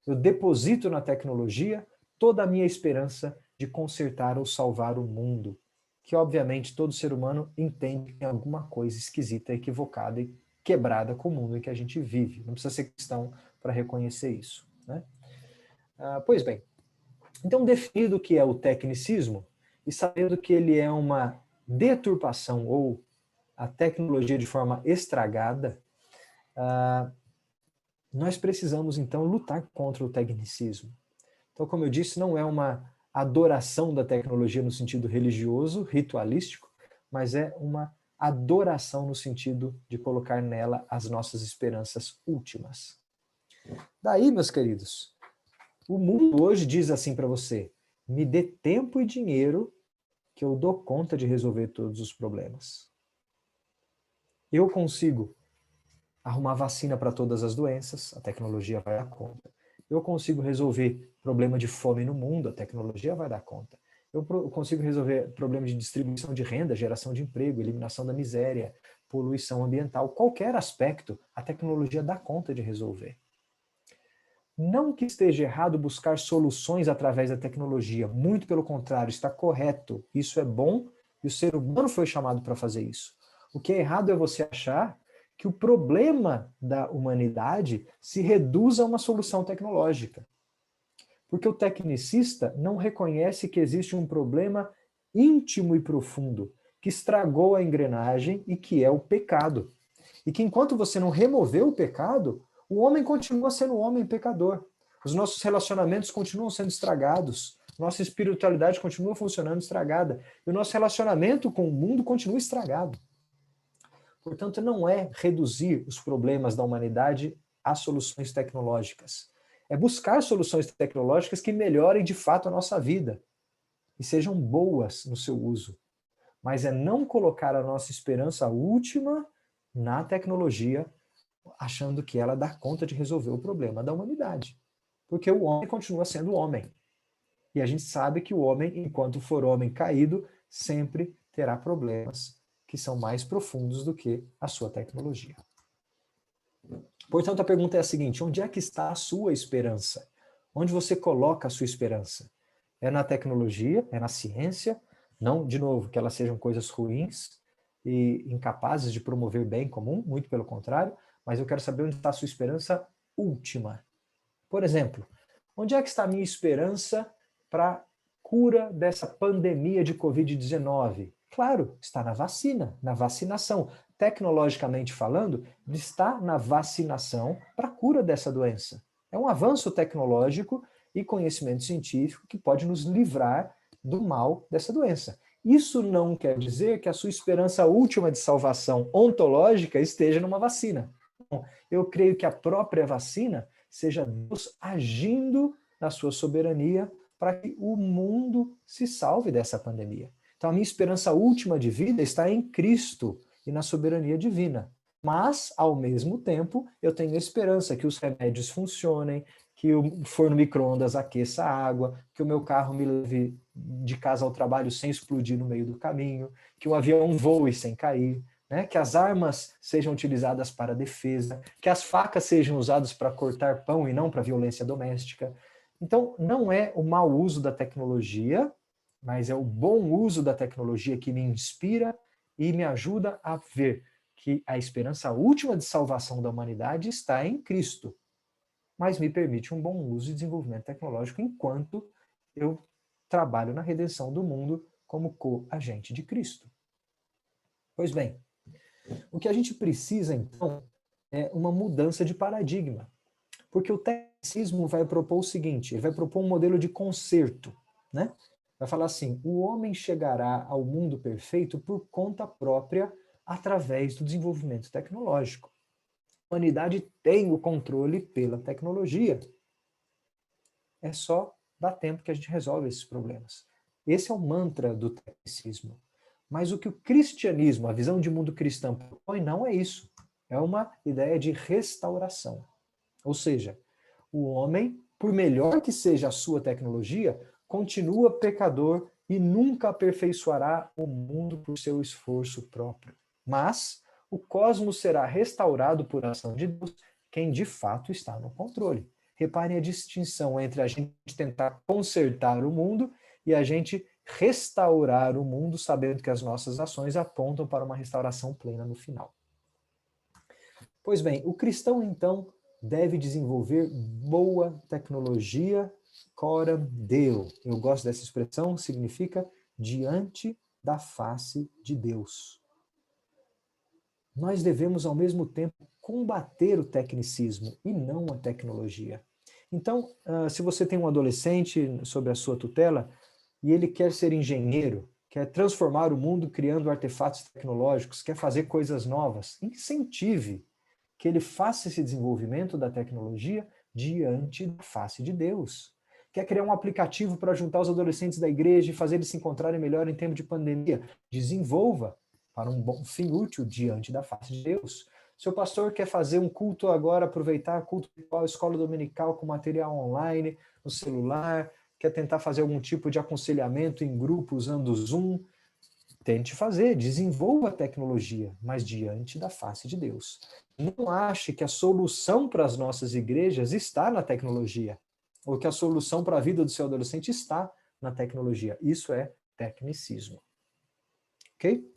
Eu deposito na tecnologia toda a minha esperança de consertar ou salvar o mundo, que obviamente todo ser humano entende que tem alguma coisa esquisita, equivocada e quebrada com o mundo em que a gente vive. Não precisa ser cristão para reconhecer isso, né? Pois bem, então definido o que é o tecnicismo e sabendo que ele é uma deturpação ou a tecnologia de forma estragada, nós precisamos então lutar contra o tecnicismo. Então, como eu disse, não é uma adoração da tecnologia no sentido religioso, ritualístico, mas é uma adoração no sentido de colocar nela as nossas esperanças últimas. Daí, meus queridos, o mundo hoje diz assim para você: me dê tempo e dinheiro que eu dou conta de resolver todos os problemas. Eu consigo arrumar vacina para todas as doenças, a tecnologia vai dar conta. Eu consigo resolver problema de fome no mundo, a tecnologia vai dar conta. Eu consigo resolver problema de distribuição de renda, geração de emprego, eliminação da miséria, poluição ambiental, qualquer aspecto, a tecnologia dá conta de resolver. Não que esteja errado buscar soluções através da tecnologia, muito pelo contrário, está correto, isso é bom e o ser humano foi chamado para fazer isso. O que é errado é você achar que o problema da humanidade se reduz a uma solução tecnológica. Porque o tecnicista não reconhece que existe um problema íntimo e profundo que estragou a engrenagem e que é o pecado. E que enquanto você não remover o pecado, o homem continua sendo um homem pecador. Os nossos relacionamentos continuam sendo estragados. Nossa espiritualidade continua funcionando estragada. E o nosso relacionamento com o mundo continua estragado. Portanto, não é reduzir os problemas da humanidade a soluções tecnológicas. É buscar soluções tecnológicas que melhorem de fato a nossa vida e sejam boas no seu uso. Mas é não colocar a nossa esperança última na tecnologia, achando que ela dá conta de resolver o problema da humanidade. Porque o homem continua sendo homem. E a gente sabe que o homem, enquanto for homem caído, sempre terá problemas que são mais profundos do que a sua tecnologia. Portanto, a pergunta é a seguinte: onde é que está a sua esperança? Onde você coloca a sua esperança? É na tecnologia? É na ciência? Não, de novo, que elas sejam coisas ruins e incapazes de promover bem comum, muito pelo contrário, mas eu quero saber onde está a sua esperança última. Por exemplo, onde é que está a minha esperança para cura dessa pandemia de Covid-19? Claro, está na vacina, na vacinação. Tecnologicamente falando, está na vacinação para a cura dessa doença. É um avanço tecnológico e conhecimento científico que pode nos livrar do mal dessa doença. Isso não quer dizer que a sua esperança última de salvação ontológica esteja numa vacina. Eu creio que a própria vacina seja Deus agindo na sua soberania para que o mundo se salve dessa pandemia. Então, a minha esperança última de vida está em Cristo e na soberania divina. Mas, ao mesmo tempo, eu tenho esperança que os remédios funcionem, que o forno micro-ondas aqueça a água, que o meu carro me leve de casa ao trabalho sem explodir no meio do caminho, que o avião voe sem cair, né? Que as armas sejam utilizadas para defesa, que as facas sejam usadas para cortar pão e não para violência doméstica. Então, não é o mau uso da tecnologia, mas é o bom uso da tecnologia que me inspira e me ajuda a ver que a esperança última de salvação da humanidade está em Cristo, mas me permite um bom uso e desenvolvimento tecnológico enquanto eu trabalho na redenção do mundo como co-agente de Cristo. Pois bem, o que a gente precisa, então, é uma mudança de paradigma. Porque o tecnicismo vai propor o seguinte, ele vai propor um modelo de conserto, né? Vai falar assim, o homem chegará ao mundo perfeito por conta própria através do desenvolvimento tecnológico. humanidade tem o controle pela tecnologia. É só dar tempo que a gente resolve esses problemas. Esse é o mantra do tecnicismo. Mas o que o cristianismo, a visão de mundo cristã propõe, não é isso. É uma ideia de restauração. Ou seja, o homem, por melhor que seja a sua tecnologia, continua pecador e nunca aperfeiçoará o mundo por seu esforço próprio. Mas o cosmos será restaurado por ação de Deus, quem de fato está no controle. Reparem a distinção entre a gente tentar consertar o mundo e a gente restaurar o mundo, sabendo que as nossas ações apontam para uma restauração plena no final. Pois bem, o cristão, então, deve desenvolver boa tecnologia coram Deo. Eu gosto dessa expressão, significa diante da face de Deus. Nós devemos, ao mesmo tempo, combater o tecnicismo e não a tecnologia. Então, se você tem um adolescente sob a sua tutela e ele quer ser engenheiro, quer transformar o mundo criando artefatos tecnológicos, quer fazer coisas novas, incentive que ele faça esse desenvolvimento da tecnologia diante da face de Deus. Quer criar um aplicativo para juntar os adolescentes da igreja e fazer eles se encontrarem melhor em tempo de pandemia? Desenvolva para um bom fim útil diante da face de Deus. Seu pastor quer fazer um culto agora, aproveitar culto ritual, escola dominical com material online, no celular, quer tentar fazer algum tipo de aconselhamento em grupo usando o Zoom, tente fazer, desenvolva a tecnologia, mas diante da face de Deus. Não ache que a solução para as nossas igrejas está na tecnologia, ou que a solução para a vida do seu adolescente está na tecnologia. Isso é tecnicismo. Ok?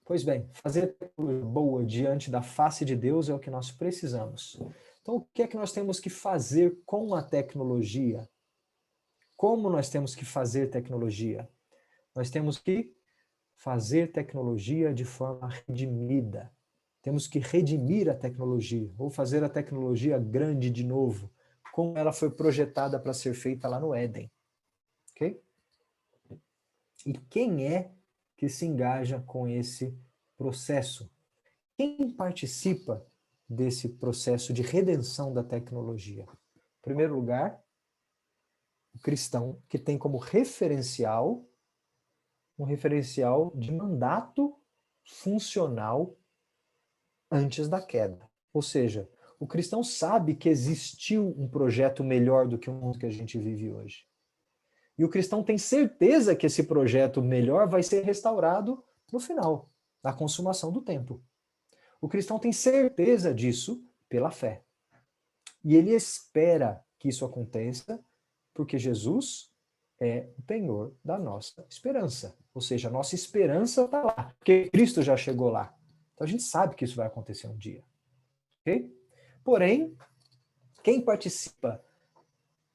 Pois bem, fazer tecnologia boa diante da face de Deus é o que nós precisamos. Então, o que é que nós temos que fazer com a tecnologia? Como nós temos que fazer tecnologia? Nós temos que fazer tecnologia de forma redimida. Temos que redimir a tecnologia, ou fazer a tecnologia grande de novo, como ela foi projetada para ser feita lá no Éden. Ok? E quem é que se engaja com esse processo? Quem participa desse processo de redenção da tecnologia? Em primeiro lugar, o cristão, que tem como referencial um referencial de mandato funcional antes da queda. Ou seja, o cristão sabe que existiu um projeto melhor do que o mundo que a gente vive hoje. E o cristão tem certeza que esse projeto melhor vai ser restaurado no final, na consumação do tempo. O cristão tem certeza disso pela fé. E ele espera que isso aconteça porque Jesus é o penhor da nossa esperança. Ou seja, a nossa esperança está lá, porque Cristo já chegou lá. Então a gente sabe que isso vai acontecer um dia. Okay? Porém, quem participa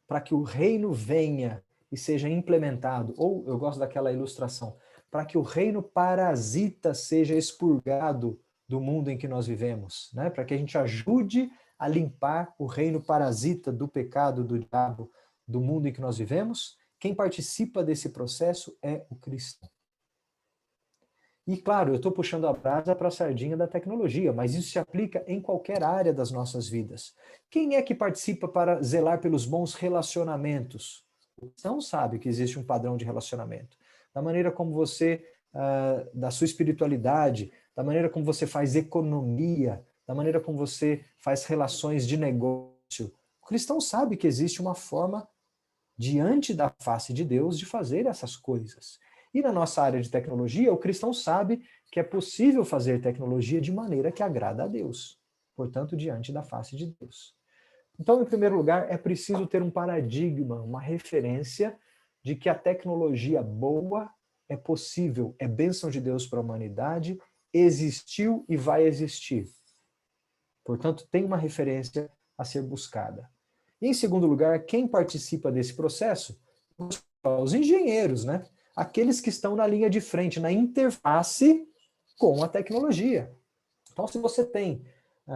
para que o reino venha e seja implementado, ou eu gosto daquela ilustração, para que o reino parasita seja expurgado do mundo em que nós vivemos, né? Para que a gente ajude a limpar o reino parasita do pecado, do diabo, do mundo em que nós vivemos, quem participa desse processo é o cristão. E claro, eu estou puxando a brasa para a sardinha da tecnologia, mas isso se aplica em qualquer área das nossas vidas. Quem é que participa para zelar pelos bons relacionamentos? O cristão sabe que existe um padrão de relacionamento. Da maneira como você, da sua espiritualidade, da maneira como você faz economia, da maneira como você faz relações de negócio. O cristão sabe que existe uma forma diante da face de Deus de fazer essas coisas. E na nossa área de tecnologia, o cristão sabe que é possível fazer tecnologia de maneira que agrada a Deus, portanto, diante da face de Deus. Então, em primeiro lugar, é preciso ter um paradigma, uma referência de que a tecnologia boa é possível, é bênção de Deus para a humanidade, existiu e vai existir. Portanto, tem uma referência a ser buscada. E, em segundo lugar, quem participa desse processo? Os engenheiros, né? Aqueles que estão na linha de frente, na interface com a tecnologia. Então, se você tem,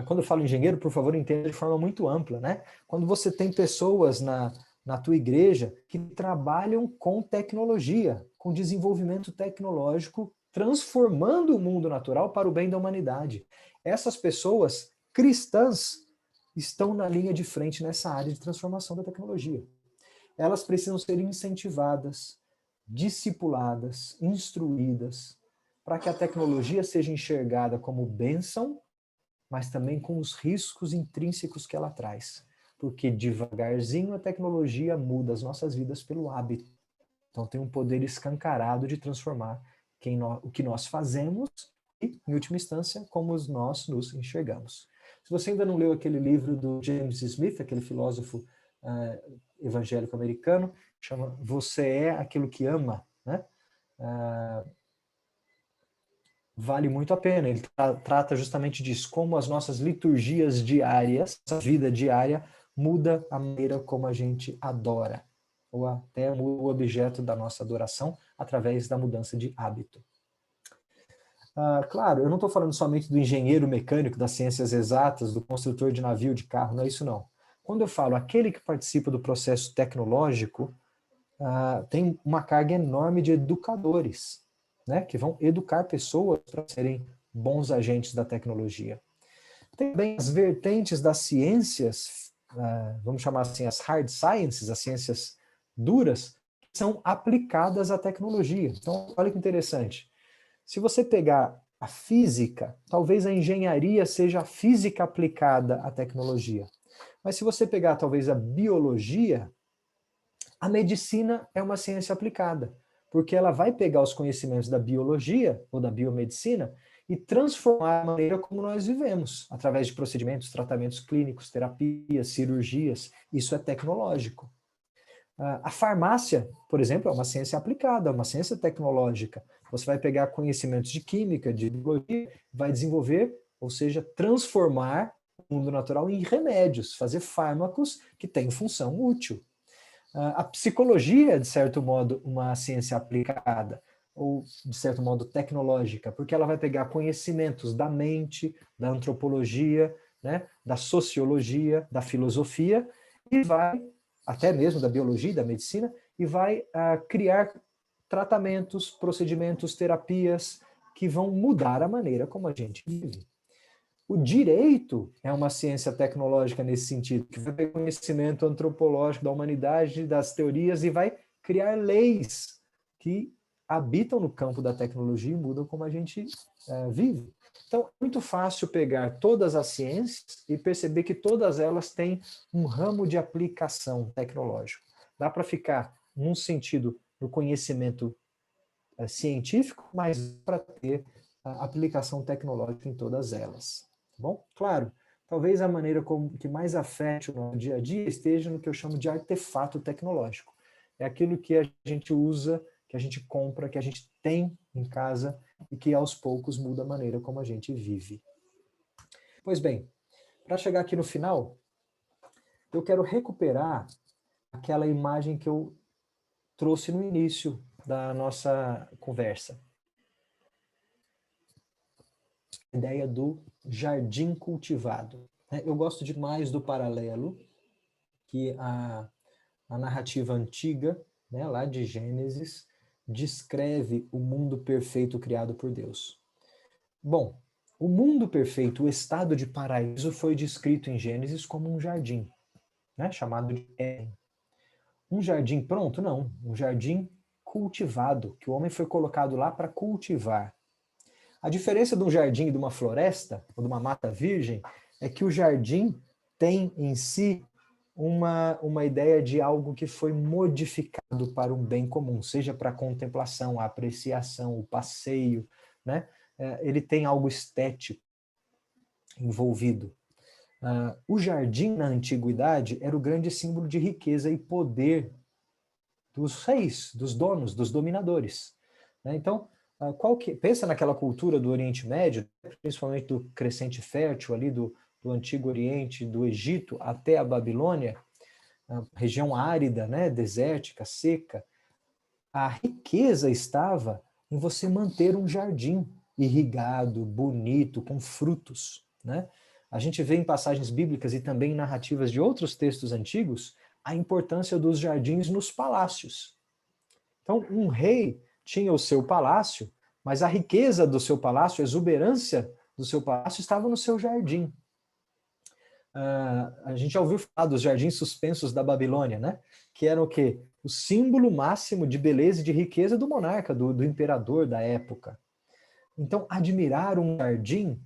quando eu falo engenheiro, por favor, entenda de forma muito ampla, né? Quando você tem pessoas na tua igreja que trabalham com tecnologia, com desenvolvimento tecnológico, transformando o mundo natural para o bem da humanidade. Essas pessoas cristãs estão na linha de frente nessa área de transformação da tecnologia. Elas precisam ser incentivadas, discipuladas, instruídas, para que a tecnologia seja enxergada como bênção, mas também com os riscos intrínsecos que ela traz. Porque devagarzinho a tecnologia muda as nossas vidas pelo hábito. Então tem um poder escancarado de transformar o que nós fazemos e, em última instância, como nós nos enxergamos. Se você ainda não leu aquele livro do James Smith, aquele filósofo evangélico americano, chama Você é Aquilo que Ama, né? Vale muito a pena. Ele trata justamente disso, como as nossas liturgias diárias, a vida diária, muda a maneira como a gente adora, ou até o objeto da nossa adoração, através da mudança de hábito. Claro, eu não estou falando somente do engenheiro mecânico, das ciências exatas, do construtor de navio, de carro, não é isso não. Quando eu falo aquele que participa do processo tecnológico, tem uma carga enorme de educadores, né, que vão educar pessoas para serem bons agentes da tecnologia. Tem também as vertentes das ciências, vamos chamar assim, as hard sciences, as ciências duras, que são aplicadas à tecnologia. Então, olha que interessante. Se você pegar a física, talvez a engenharia seja a física aplicada à tecnologia. Mas se você pegar talvez a biologia, a medicina é uma ciência aplicada, porque ela vai pegar os conhecimentos da biologia ou da biomedicina e transformar a maneira como nós vivemos, através de procedimentos, tratamentos clínicos, terapias, cirurgias. Isso é tecnológico. A farmácia, por exemplo, é uma ciência aplicada, é uma ciência tecnológica. Você vai pegar conhecimentos de química, de biologia, vai desenvolver, ou seja, transformar o mundo natural em remédios, fazer fármacos que têm função útil. A psicologia, de certo modo, uma ciência aplicada, ou de certo modo tecnológica, porque ela vai pegar conhecimentos da mente, da antropologia, né, da sociologia, da filosofia, e vai, até mesmo da biologia e da medicina, e vai criar tratamentos, procedimentos, terapias que vão mudar a maneira como a gente vive. O direito é uma ciência tecnológica nesse sentido, que vai ter conhecimento antropológico da humanidade, das teorias, e vai criar leis que habitam no campo da tecnologia e mudam como a gente vive. Então, é muito fácil pegar todas as ciências e perceber que todas elas têm um ramo de aplicação tecnológico. Dá para ficar, num sentido, no conhecimento científico, mas para ter aplicação tecnológica em todas elas. Bom, claro, talvez a maneira que mais afete o nosso dia a dia esteja no que eu chamo de artefato tecnológico. É aquilo que a gente usa, que a gente compra, que a gente tem em casa e que aos poucos muda a maneira como a gente vive. Pois bem, para chegar aqui no final, eu quero recuperar aquela imagem que eu trouxe no início da nossa conversa. A ideia do jardim cultivado. Eu gosto demais do paralelo que a narrativa antiga, né, lá de Gênesis, descreve o mundo perfeito criado por Deus. Bom, o mundo perfeito, o estado de paraíso, foi descrito em Gênesis como um jardim, né, chamado de Éden. Um jardim pronto? Não, um jardim cultivado, que o homem foi colocado lá para cultivar. A diferença de um jardim e de uma floresta, ou de uma mata virgem, é que o jardim tem em si uma ideia de algo que foi modificado para um bem comum, seja para a contemplação, a apreciação, o passeio, né? Ele tem algo estético envolvido. O jardim, na antiguidade, era o grande símbolo de riqueza e poder dos reis, dos donos, dos dominadores. Então, pensa naquela cultura do Oriente Médio, principalmente do crescente fértil ali do Antigo Oriente, do Egito até a Babilônia, a região árida, né, desértica, seca. A riqueza estava em você manter um jardim irrigado, bonito, com frutos, né? A gente vê em passagens bíblicas e também em narrativas de outros textos antigos a importância dos jardins nos palácios. Então, um rei tinha o seu palácio, mas a riqueza do seu palácio, a exuberância do seu palácio estava no seu jardim. A gente já ouviu falar dos jardins suspensos da Babilônia, né? Que eram o quê? O símbolo máximo de beleza e de riqueza do monarca, do imperador da época. Então, admirar um jardim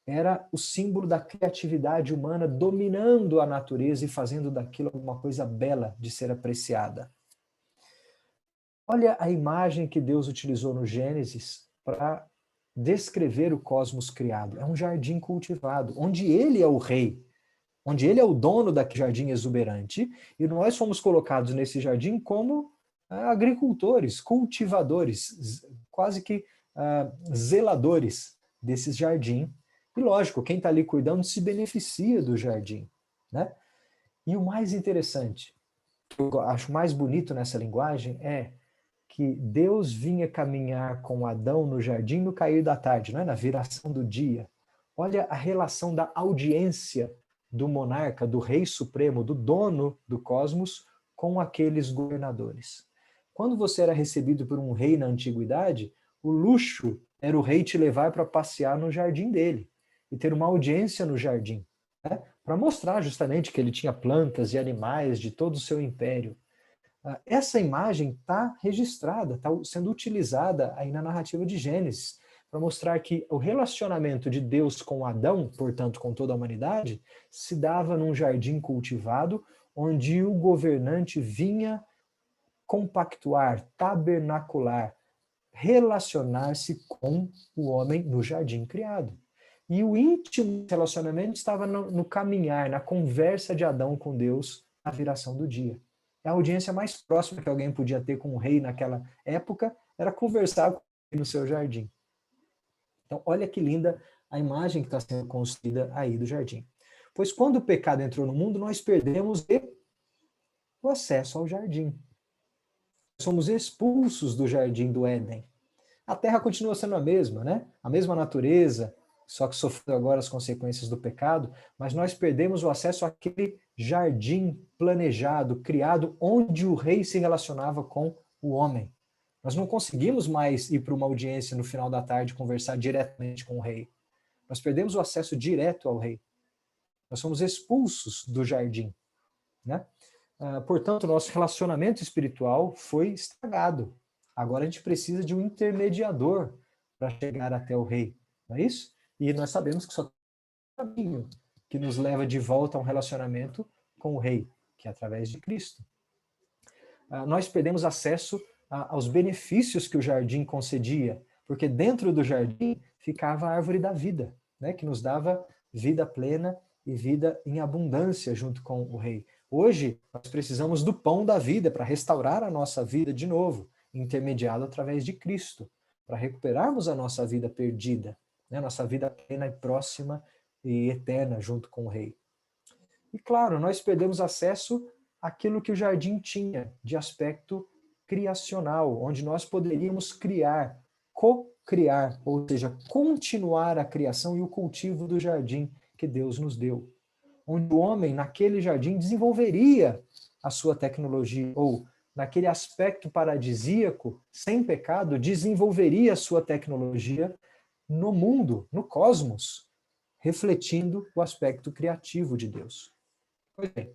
era o símbolo da criatividade humana dominando a natureza e fazendo daquilo uma coisa bela de ser apreciada. Olha a imagem que Deus utilizou no Gênesis para descrever o cosmos criado. É um jardim cultivado, onde ele é o rei, onde ele é o dono daquele jardim exuberante, e nós fomos colocados nesse jardim como agricultores, cultivadores, quase que zeladores desse jardim. E lógico, quem está ali cuidando se beneficia do jardim, né? E o mais interessante, que eu acho mais bonito nessa linguagem, é que Deus vinha caminhar com Adão no jardim no cair da tarde, né? Na viração do dia. Olha a relação da audiência do monarca, do rei supremo, do dono do cosmos, com aqueles governadores. Quando você era recebido por um rei na antiguidade, o luxo era o rei te levar para passear no jardim dele e ter uma audiência no jardim, né? Para mostrar justamente que ele tinha plantas e animais de todo o seu império. Essa imagem está registrada, está sendo utilizada aí na narrativa de Gênesis, para mostrar que o relacionamento de Deus com Adão, portanto com toda a humanidade, se dava num jardim cultivado, onde o governante vinha compactuar, tabernacular, relacionar-se com o homem no jardim criado. E o íntimo relacionamento estava no caminhar, na conversa de Adão com Deus, na viração do dia. A audiência mais próxima que alguém podia ter com o rei naquela época era conversar com ele no seu jardim. Então, olha que linda a imagem que está sendo construída aí do jardim. Pois quando o pecado entrou no mundo, nós perdemos o acesso ao jardim. Somos expulsos do jardim do Éden. A terra continua sendo a mesma, né? A mesma natureza, só que sofrendo agora as consequências do pecado, mas nós perdemos o acesso àquele jardim planejado, criado, onde o rei se relacionava com o homem. Nós não conseguimos mais ir para uma audiência no final da tarde conversar diretamente com o rei. Nós perdemos o acesso direto ao rei. Nós somos expulsos do jardim, né? Portanto, nosso relacionamento espiritual foi estragado. Agora a gente precisa de um intermediador para chegar até o rei, não é isso? E nós sabemos que só tem um caminho que nos leva de volta a um relacionamento com o rei, que é através de Cristo. Nós perdemos acesso aos benefícios que o jardim concedia, porque dentro do jardim ficava a árvore da vida, né, que nos dava vida plena e vida em abundância junto com o rei. Hoje, nós precisamos do pão da vida para restaurar a nossa vida de novo, intermediado através de Cristo, para recuperarmos a nossa vida perdida, né, nossa vida plena e próxima e eterna junto com o rei. E claro, nós perdemos acesso àquilo que o jardim tinha de aspecto criacional, onde nós poderíamos criar, co-criar, ou seja, continuar a criação e o cultivo do jardim que Deus nos deu. Onde o homem, naquele jardim, desenvolveria a sua tecnologia, ou naquele aspecto paradisíaco, sem pecado, desenvolveria a sua tecnologia no mundo, no cosmos, refletindo o aspecto criativo de Deus. Pois bem,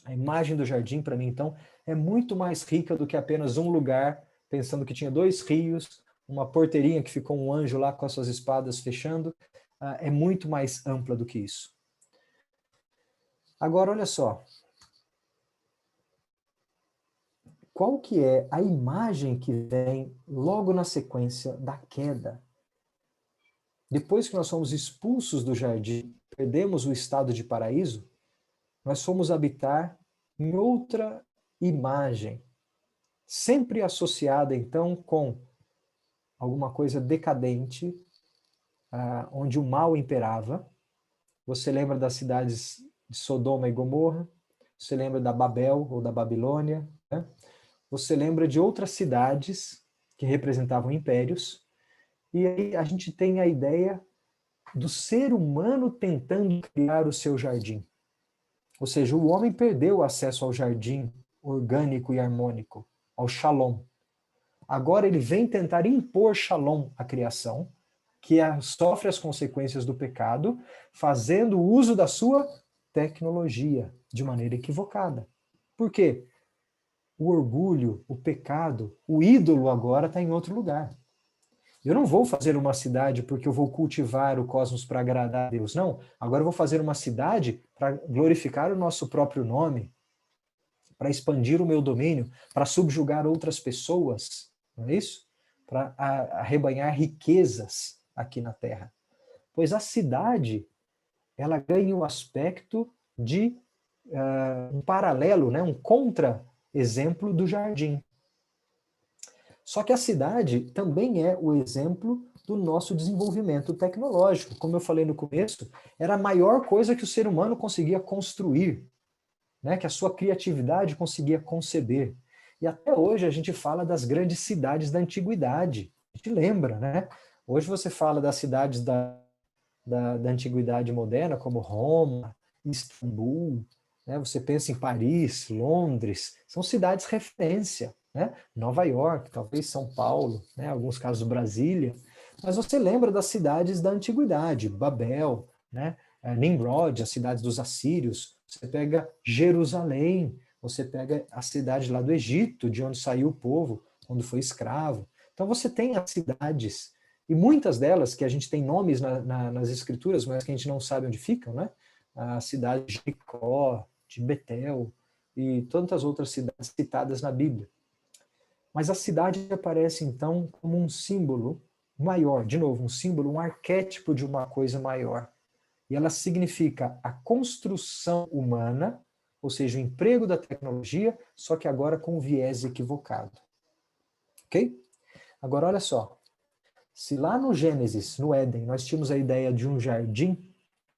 a imagem do jardim, para mim, então, é muito mais rica do que apenas um lugar, pensando que tinha 2 rios, uma porteirinha que ficou um anjo lá com as suas espadas fechando. É muito mais ampla do que isso. Agora, olha só. Qual que é a imagem que vem logo na sequência da queda? Depois que nós somos expulsos do jardim, perdemos o estado de paraíso, nós fomos habitar em outra imagem, sempre associada, então, com alguma coisa decadente, onde o mal imperava. Você lembra das cidades de Sodoma e Gomorra? Você lembra da Babel ou da Babilônia? Né? Você lembra de outras cidades que representavam impérios? E aí a gente tem a ideia do ser humano tentando criar o seu jardim. Ou seja, o homem perdeu o acesso ao jardim orgânico e harmônico, ao shalom. Agora ele vem tentar impor shalom à criação, que sofre as consequências do pecado, fazendo uso da sua tecnologia de maneira equivocada. Por quê? O orgulho, o pecado, o ídolo agora está em outro lugar. Eu não vou fazer uma cidade porque eu vou cultivar o cosmos para agradar a Deus, não. Agora eu vou fazer uma cidade para glorificar o nosso próprio nome, para expandir o meu domínio, para subjugar outras pessoas, não é isso? Para arrebanhar riquezas aqui na Terra. Pois a cidade, ela ganha o aspecto de um paralelo, né, um contra-exemplo do jardim. Só que a cidade também é o exemplo do nosso desenvolvimento tecnológico. Como eu falei no começo, era a maior coisa que o ser humano conseguia construir, né, que a sua criatividade conseguia conceber. E até hoje a gente fala das grandes cidades da antiguidade. A gente lembra, né? Hoje você fala das cidades da antiguidade moderna, como Roma, Istambul, né? Você pensa em Paris, Londres, são cidades referência, né? Nova York, talvez São Paulo, né? Alguns casos Brasília, mas você lembra das cidades da antiguidade, Babel, né? Nimrod, as cidades dos assírios, você pega Jerusalém, você pega a cidade lá do Egito, de onde saiu o povo, quando foi escravo. Então você tem as cidades, e muitas delas, que a gente tem nomes nas escrituras, mas que a gente não sabe onde ficam, né? A cidade de Jericó, de Betel, e tantas outras cidades citadas na Bíblia. Mas a cidade aparece, então, como um símbolo maior, de novo, um símbolo, um arquétipo de uma coisa maior. E ela significa a construção humana, ou seja, o emprego da tecnologia, só que agora com um viés equivocado. Ok? Agora, olha só. Se lá no Gênesis, no Éden, nós tínhamos a ideia de um jardim,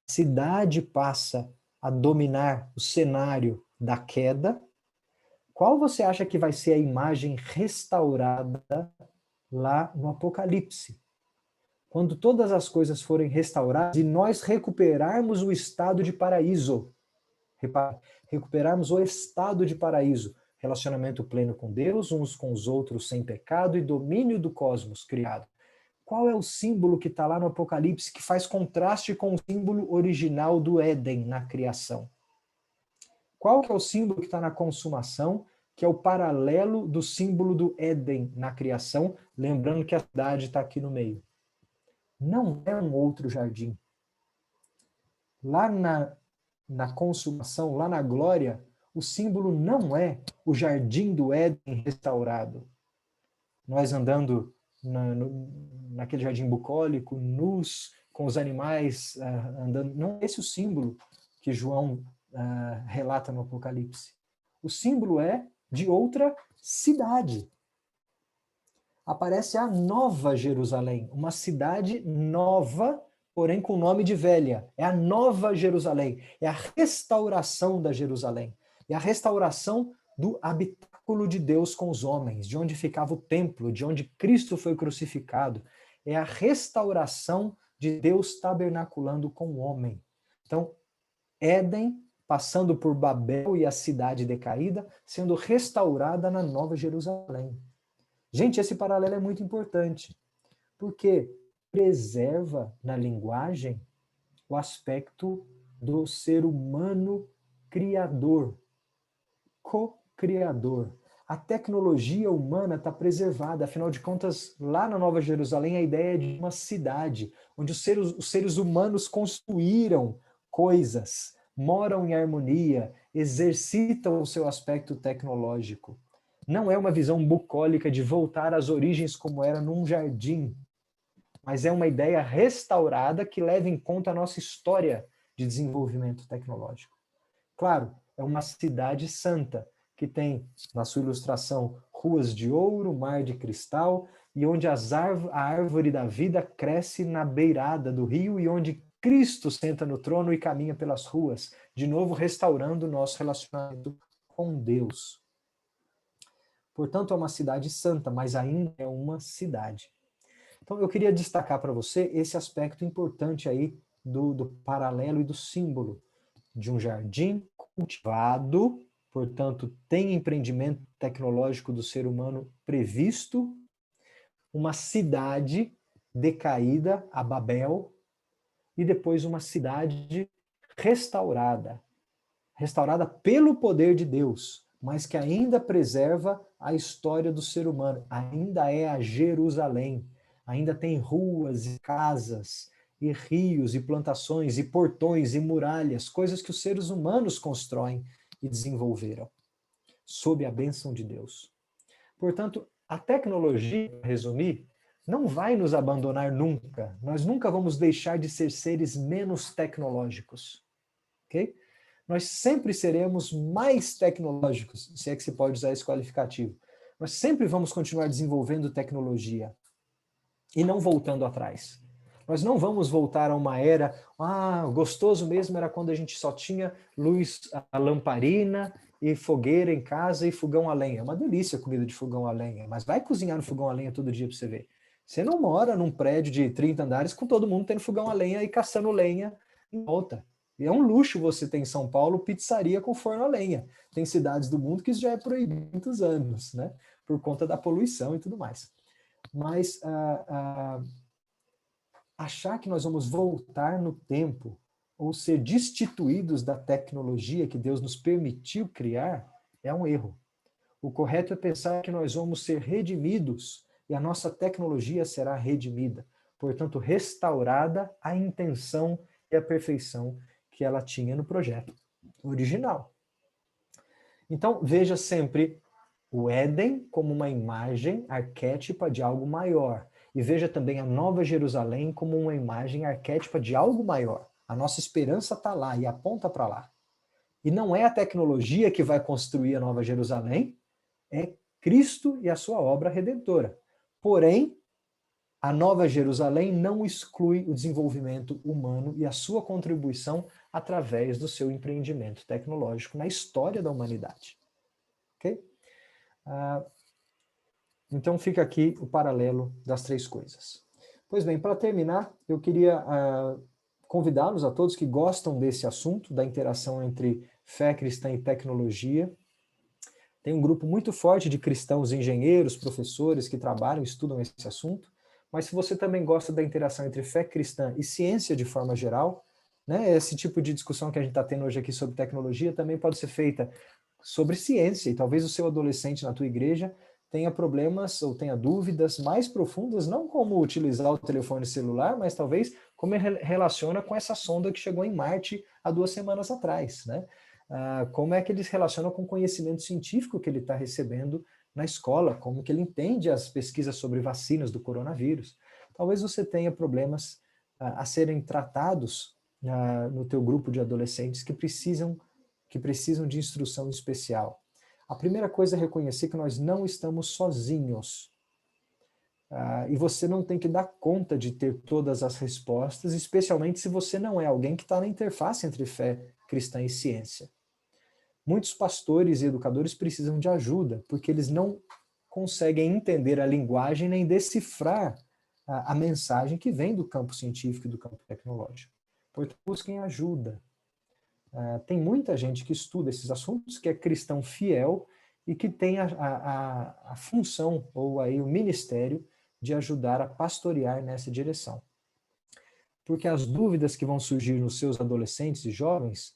a cidade passa a dominar o cenário da queda, qual você acha que vai ser a imagem restaurada lá no Apocalipse? Quando todas as coisas forem restauradas e nós recuperarmos o estado de paraíso. Repare, recuperarmos o estado de paraíso. Relacionamento pleno com Deus, uns com os outros sem pecado e domínio do cosmos criado. Qual é o símbolo que está lá no Apocalipse que faz contraste com o símbolo original do Éden na criação? Qual que é o símbolo que está na consumação, que é o paralelo do símbolo do Éden na criação, lembrando que a cidade está aqui no meio? Não é um outro jardim. Lá na consumação, lá na glória, o símbolo não é o jardim do Éden restaurado. Nós andando naquele jardim bucólico, nus, com os animais andando. Não é esse o símbolo que João relata no Apocalipse. O símbolo é de outra cidade. Aparece a Nova Jerusalém, uma cidade nova, porém com nome de velha. É a Nova Jerusalém, é a restauração da Jerusalém, é a restauração do habitáculo de Deus com os homens, de onde ficava o templo, de onde Cristo foi crucificado. É a restauração de Deus tabernaculando com o homem. Então, Éden, passando por Babel e a cidade decaída, sendo restaurada na Nova Jerusalém. Gente, esse paralelo é muito importante, porque preserva na linguagem o aspecto do ser humano criador, co-criador. A tecnologia humana está preservada, afinal de contas, lá na Nova Jerusalém, a ideia é de uma cidade, onde os seres humanos construíram coisas, moram em harmonia, exercitam o seu aspecto tecnológico. Não é uma visão bucólica de voltar às origens como era num jardim, mas é uma ideia restaurada que leva em conta a nossa história de desenvolvimento tecnológico. Claro, é uma cidade santa, que tem, na sua ilustração, ruas de ouro, mar de cristal, e onde a árvore da vida cresce na beirada do rio e onde Cristo senta no trono e caminha pelas ruas, de novo restaurando o nosso relacionamento com Deus. Portanto, é uma cidade santa, mas ainda é uma cidade. Então, eu queria destacar para você esse aspecto importante aí do paralelo e do símbolo de um jardim cultivado, portanto, tem empreendimento tecnológico do ser humano previsto, uma cidade decaída, a Babel, e depois uma cidade restaurada. Restaurada pelo poder de Deus, mas que ainda preserva a história do ser humano. Ainda é a Jerusalém. Ainda tem ruas e casas, e rios, e plantações, e portões, e muralhas, coisas que os seres humanos constroem e desenvolveram, sob a bênção de Deus. Portanto, a tecnologia, para resumir, não vai nos abandonar nunca. Nós nunca vamos deixar de ser seres menos tecnológicos. Ok? Nós sempre seremos mais tecnológicos, se é que se pode usar esse qualificativo. Nós sempre vamos continuar desenvolvendo tecnologia e não voltando atrás. Nós não vamos voltar a uma era, gostoso mesmo era quando a gente só tinha luz, a lamparina e fogueira em casa e fogão a lenha. É uma delícia a comida de fogão a lenha, mas vai cozinhar no fogão a lenha todo dia para você ver. Você não mora num prédio de 30 andares com todo mundo tendo fogão a lenha e caçando lenha em volta. E é um luxo você ter em São Paulo pizzaria com forno a lenha. Tem cidades do mundo que isso já é proibido há muitos anos, né? Por conta da poluição e tudo mais. Mas achar que nós vamos voltar no tempo ou ser destituídos da tecnologia que Deus nos permitiu criar é um erro. O correto é pensar que nós vamos ser redimidos e a nossa tecnologia será redimida. Portanto, restaurada a intenção e a perfeição que ela tinha no projeto original. Então, veja sempre o Éden como uma imagem arquétipa de algo maior. E veja também a Nova Jerusalém como uma imagem arquétipa de algo maior. A nossa esperança está lá e aponta para lá. E não é a tecnologia que vai construir a Nova Jerusalém, é Cristo e a sua obra redentora. Porém, a Nova Jerusalém não exclui o desenvolvimento humano e a sua contribuição através do seu empreendimento tecnológico na história da humanidade. Ok? Então fica aqui o paralelo das três coisas. Pois bem, para terminar, eu queria convidá-los a todos que gostam desse assunto, da interação entre fé cristã e tecnologia. Tem um grupo muito forte de cristãos engenheiros, professores que trabalham, estudam esse assunto. Mas se você também gosta da interação entre fé cristã e ciência de forma geral, né, esse tipo de discussão que a gente está tendo hoje aqui sobre tecnologia também pode ser feita sobre ciência, e talvez o seu adolescente na tua igreja tenha problemas ou tenha dúvidas mais profundas, não como utilizar o telefone celular, mas talvez como ele relaciona com essa sonda que chegou em Marte há 2 semanas atrás, né? Como é que ele se relaciona com o conhecimento científico que ele está recebendo na escola, como que ele entende as pesquisas sobre vacinas do coronavírus. Talvez você tenha problemas a serem tratados no teu grupo de adolescentes que precisam de instrução especial. A primeira coisa é reconhecer que nós não estamos sozinhos. E você não tem que dar conta de ter todas as respostas, especialmente se você não é alguém que está na interface entre fé cristã e ciência. Muitos pastores e educadores precisam de ajuda, porque eles não conseguem entender a linguagem nem decifrar a mensagem que vem do campo científico e do campo tecnológico. Portanto, busquem ajuda. Tem muita gente que estuda esses assuntos, que é cristão fiel e que tem a função ou aí o ministério de ajudar a pastorear nessa direção. Porque as dúvidas que vão surgir nos seus adolescentes e jovens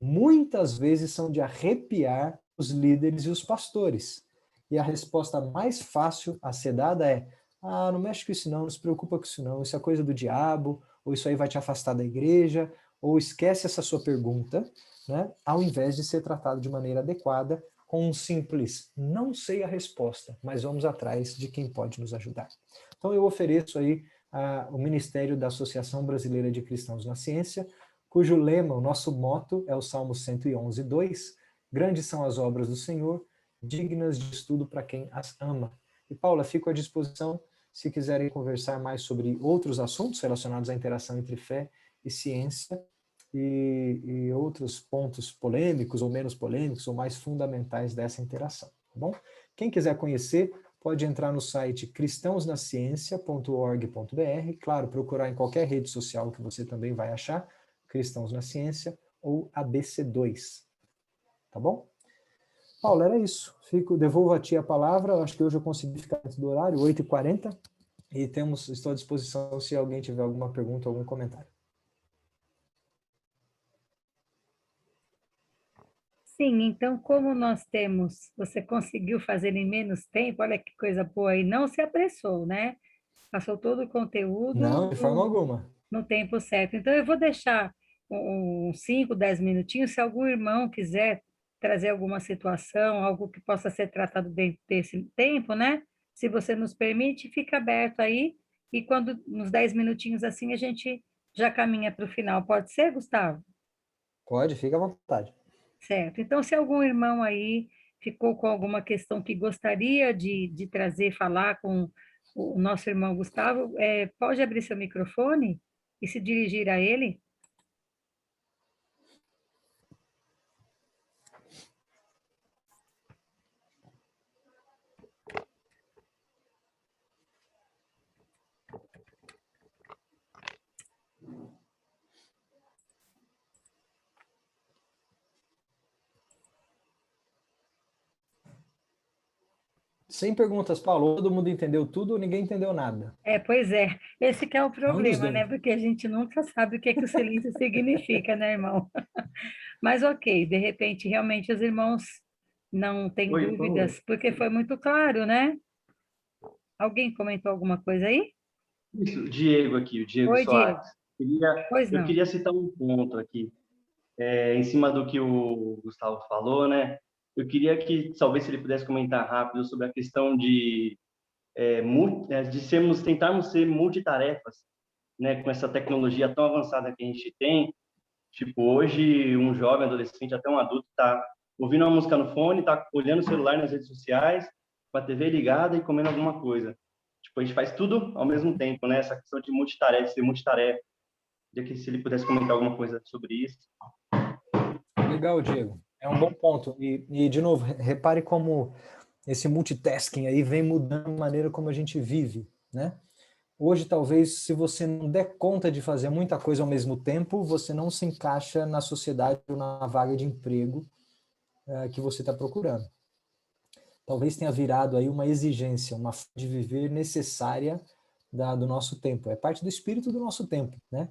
muitas vezes são de arrepiar os líderes e os pastores. E a resposta mais fácil a ser dada é: não mexe com isso não se preocupa com isso não, isso é coisa do diabo, ou isso aí vai te afastar da igreja, ou esquece essa sua pergunta, né? Ao invés de ser tratado de maneira adequada, com um simples, não sei a resposta, mas vamos atrás de quem pode nos ajudar. Então eu ofereço aí o Ministério da Associação Brasileira de Cristãos na Ciência, cujo lema, o nosso motto é o Salmo 111, 2, grandes são as obras do Senhor, dignas de estudo para quem as ama. E Paula, fico à disposição se quiserem conversar mais sobre outros assuntos relacionados à interação entre fé e ciência e outros pontos polêmicos ou menos polêmicos ou mais fundamentais dessa interação, tá bom? Quem quiser conhecer, pode entrar no site cristãosnaciencia.org.br, claro, procurar em qualquer rede social que você também vai achar, Cristãos na Ciência ou ABC2, tá bom? Paulo, era isso. Devolvo a ti a palavra, acho que hoje eu consegui ficar dentro do horário, 8h40, e estou à disposição se alguém tiver alguma pergunta, algum comentário. Sim, então como nós temos, você conseguiu fazer em menos tempo, olha que coisa boa, e não se apressou, né? Passou todo o conteúdo Não, de forma alguma. no tempo certo. Então, eu vou deixar uns 5, 10 minutinhos, se algum irmão quiser trazer alguma situação, algo que possa ser tratado dentro desse tempo, né? Se você nos permite, fica aberto aí, e quando, nos 10 minutinhos assim, a gente já caminha para o final. Pode ser, Gustavo? Pode, fica à vontade. Certo. Então, se algum irmão aí ficou com alguma questão que gostaria de trazer, falar com o nosso irmão Gustavo, pode abrir seu microfone e se dirigir a ele? Sem perguntas, Paulo. Todo mundo entendeu tudo ou ninguém entendeu nada? Pois é, esse que é o É um dos problema, dois. né? Porque a gente nunca sabe o que que o silêncio significa, né, irmão? Mas ok, de repente, realmente os irmãos não têm Oi, Paulo. dúvidas, porque foi muito claro, né? Alguém comentou alguma coisa aí? Isso, Diego aqui, o Diego Oi, Soares. Diego. Queria, Pois eu não. queria citar um ponto aqui, em cima do que o Gustavo falou, né? Eu queria que talvez se ele pudesse comentar rápido sobre a questão de tentarmos ser multitarefas, né? Com essa tecnologia tão avançada que a gente tem. Tipo, hoje um jovem, adolescente, até um adulto está ouvindo uma música no fone, está olhando o celular nas redes sociais, com a TV ligada e comendo alguma coisa. Tipo, a gente faz tudo ao mesmo tempo, né? Essa questão de multitarefa, ser multitarefa. Queria que se ele pudesse comentar alguma coisa sobre isso. Legal, Diego. É um bom ponto. De novo, repare como esse multitasking aí vem mudando a maneira como a gente vive, né? Hoje, talvez, se você não der conta de fazer muita coisa ao mesmo tempo, você não se encaixa na sociedade ou na vaga de emprego que você está procurando. Talvez tenha virado aí uma exigência, uma forma de viver necessária do nosso tempo. É parte do espírito do nosso tempo, né?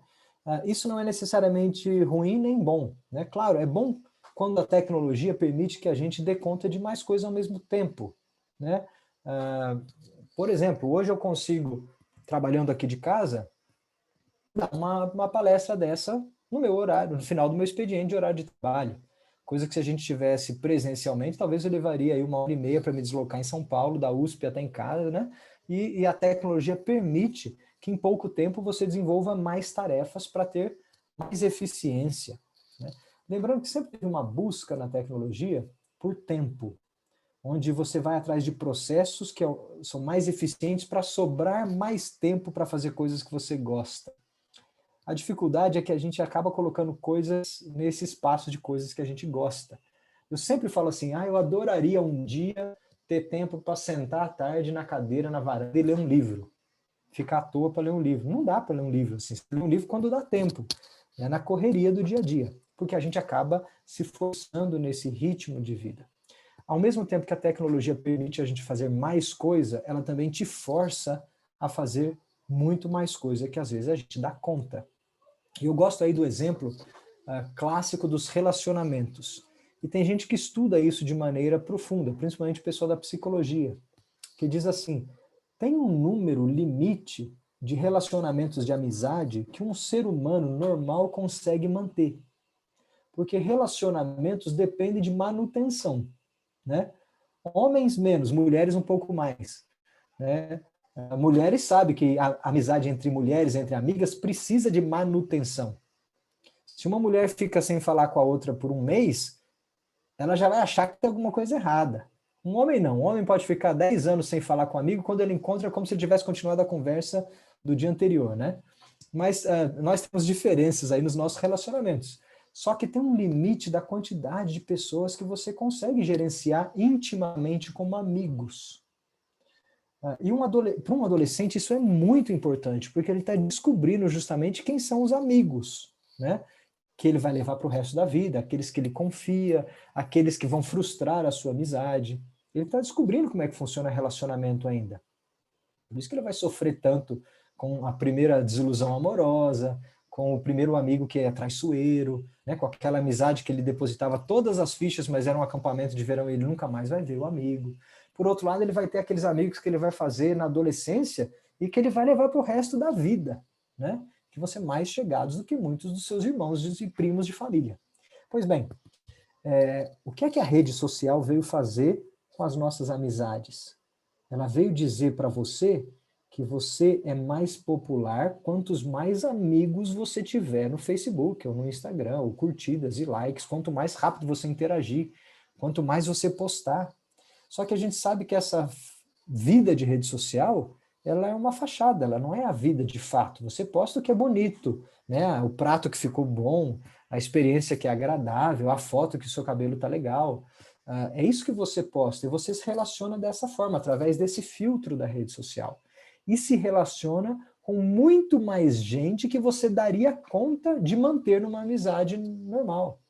Isso não é necessariamente ruim nem bom, né? Claro, é bom quando a tecnologia permite que a gente dê conta de mais coisas ao mesmo tempo, né? Por exemplo, hoje eu consigo, trabalhando aqui de casa, dar uma palestra dessa no meu horário, no final do meu expediente de horário de trabalho. Coisa que se a gente tivesse presencialmente, talvez eu levaria aí 1h30 para me deslocar em São Paulo, da USP até em casa, né? E a tecnologia permite que em pouco tempo você desenvolva mais tarefas para ter mais eficiência, né? Lembrando que sempre teve uma busca na tecnologia por tempo, onde você vai atrás de processos que são mais eficientes para sobrar mais tempo para fazer coisas que você gosta. A dificuldade é que a gente acaba colocando coisas nesse espaço de coisas que a gente gosta. Eu sempre falo assim, eu adoraria um dia ter tempo para sentar à tarde na cadeira, na varanda e ler um livro. Ficar à toa para ler um livro. Não dá para ler um livro assim. Você lê um livro quando dá tempo, né, na correria do dia a dia, porque a gente acaba se forçando nesse ritmo de vida. Ao mesmo tempo que a tecnologia permite a gente fazer mais coisa, ela também te força a fazer muito mais coisa que às vezes a gente dá conta. E eu gosto aí do exemplo clássico dos relacionamentos. E tem gente que estuda isso de maneira profunda, principalmente o pessoal da psicologia, que diz assim, tem um número limite de relacionamentos de amizade que um ser humano normal consegue manter. Porque relacionamentos dependem de manutenção, né? Homens menos, mulheres um pouco mais, né? Mulheres sabem que a amizade entre mulheres, entre amigas, precisa de manutenção. Se uma mulher fica sem falar com a outra por um mês, ela já vai achar que tem alguma coisa errada. Um homem não. Um homem pode ficar 10 anos sem falar com um amigo, quando ele encontra é como se ele tivesse continuado a conversa do dia anterior, né? Mas nós temos diferenças aí nos nossos relacionamentos. Só que tem um limite da quantidade de pessoas que você consegue gerenciar intimamente como amigos. E para um adolescente isso é muito importante, porque ele está descobrindo justamente quem são os amigos, né? Que ele vai levar para o resto da vida, aqueles que ele confia, aqueles que vão frustrar a sua amizade. Ele está descobrindo como é que funciona relacionamento ainda. Por isso que ele vai sofrer tanto com a primeira desilusão amorosa, com o primeiro amigo que é traiçoeiro, né? Com aquela amizade que ele depositava todas as fichas, mas era um acampamento de verão e ele nunca mais vai ver o amigo. Por outro lado, ele vai ter aqueles amigos que ele vai fazer na adolescência e que ele vai levar para o resto da vida, né? Que vão ser mais chegados do que muitos dos seus irmãos e primos de família. Pois bem, o que é que a rede social veio fazer com as nossas amizades? Ela veio dizer para você que você é mais popular quantos mais amigos você tiver no Facebook ou no Instagram, ou curtidas e likes, quanto mais rápido você interagir, quanto mais você postar. Só que a gente sabe que essa vida de rede social, ela é uma fachada, ela não é a vida de fato. Você posta o que é bonito, né? O prato que ficou bom, a experiência que é agradável, a foto que o seu cabelo tá legal. É isso que você posta, e você se relaciona dessa forma, através desse filtro da rede social. E se relaciona com muito mais gente que você daria conta de manter numa amizade normal.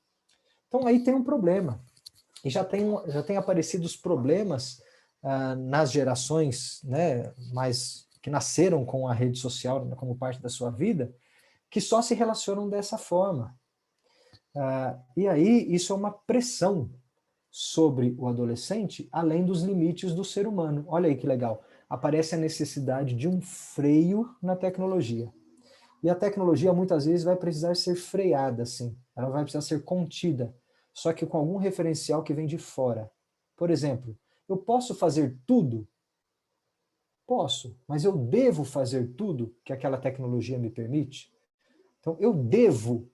Então aí tem um problema. E já tem aparecido os problemas nas gerações, né, que nasceram com a rede social como parte da sua vida, que só se relacionam dessa forma. E aí isso é uma pressão sobre o adolescente, além dos limites do ser humano. Olha aí que legal. Aparece a necessidade de um freio na tecnologia. E a tecnologia muitas vezes vai precisar ser freada, sim. Ela vai precisar ser contida, só que com algum referencial que vem de fora. Por exemplo, eu posso fazer tudo? Posso, mas eu devo fazer tudo que aquela tecnologia me permite? Então, eu devo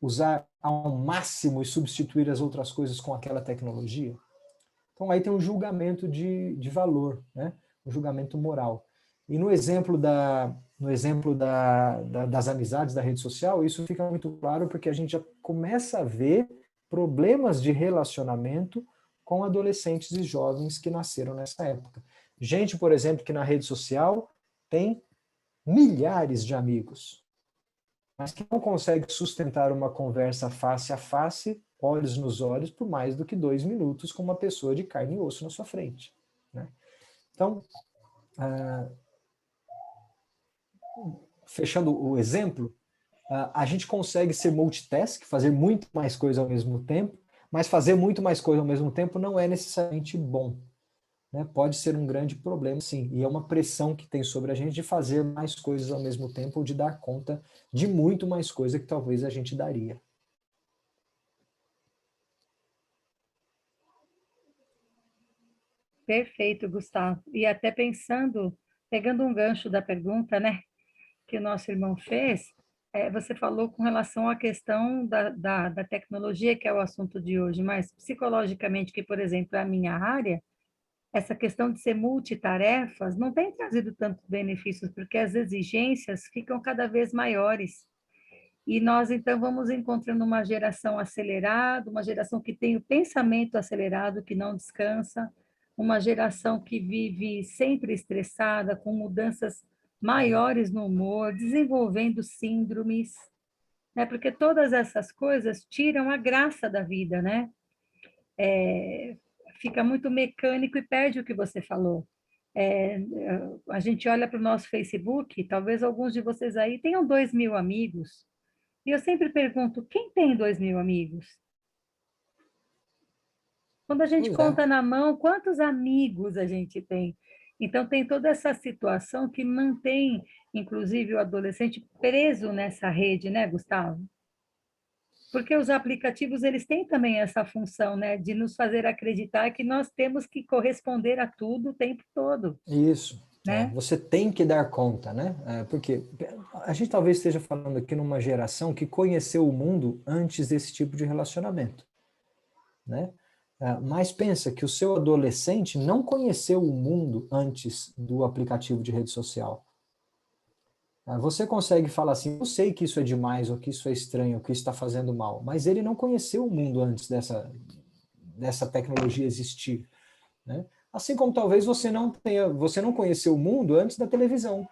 usar ao máximo e substituir as outras coisas com aquela tecnologia? Então, aí tem um julgamento de valor, né? Um julgamento moral. E no exemplo das amizades da rede social, isso fica muito claro porque a gente já começa a ver problemas de relacionamento com adolescentes e jovens que nasceram nessa época. Gente, por exemplo, que na rede social tem milhares de amigos, mas que não consegue sustentar uma conversa face a face, olhos nos olhos, por mais do que 2 minutos com uma pessoa de carne e osso na sua frente, né? Então, fechando o exemplo, a gente consegue ser multitask, fazer muito mais coisa ao mesmo tempo, mas fazer muito mais coisa ao mesmo tempo não é necessariamente bom, né? Pode ser um grande problema, sim, e é uma pressão que tem sobre a gente de fazer mais coisas ao mesmo tempo ou de dar conta de muito mais coisa que talvez a gente daria. Perfeito, Gustavo. E até pensando, pegando um gancho da pergunta, né, que o nosso irmão fez, você falou com relação à questão da tecnologia, que é o assunto de hoje, mas psicologicamente, que, por exemplo, é a minha área, essa questão de ser multitarefas não tem trazido tantos benefícios, porque as exigências ficam cada vez maiores. E nós, então, vamos encontrando uma geração acelerada, uma geração que tem o pensamento acelerado, que não descansa, uma geração que vive sempre estressada, com mudanças maiores no humor, desenvolvendo síndromes, né? Porque todas essas coisas tiram a graça da vida, né? Fica muito mecânico e perde o que você falou. A gente olha para o nosso Facebook, talvez alguns de vocês aí tenham 2.000 amigos, e eu sempre pergunto, quem tem 2.000 amigos? Quando a gente Pois é. conta na mão, quantos amigos a gente tem? Então, tem toda essa situação que mantém, inclusive, o adolescente preso nessa rede, né, Gustavo? Porque os aplicativos, eles têm também essa função, né, de nos fazer acreditar que nós temos que corresponder a tudo o tempo todo, Isso. né? Você tem que dar conta, né? Porque a gente talvez esteja falando aqui numa geração que conheceu o mundo antes desse tipo de relacionamento, né? Mas pensa que o seu adolescente não conheceu o mundo antes do aplicativo de rede social. Você consegue falar assim, eu sei que isso é demais, ou que isso é estranho, ou que isso está fazendo mal, mas ele não conheceu o mundo antes dessa tecnologia existir, né? Assim como talvez você não conheceu o mundo antes da televisão,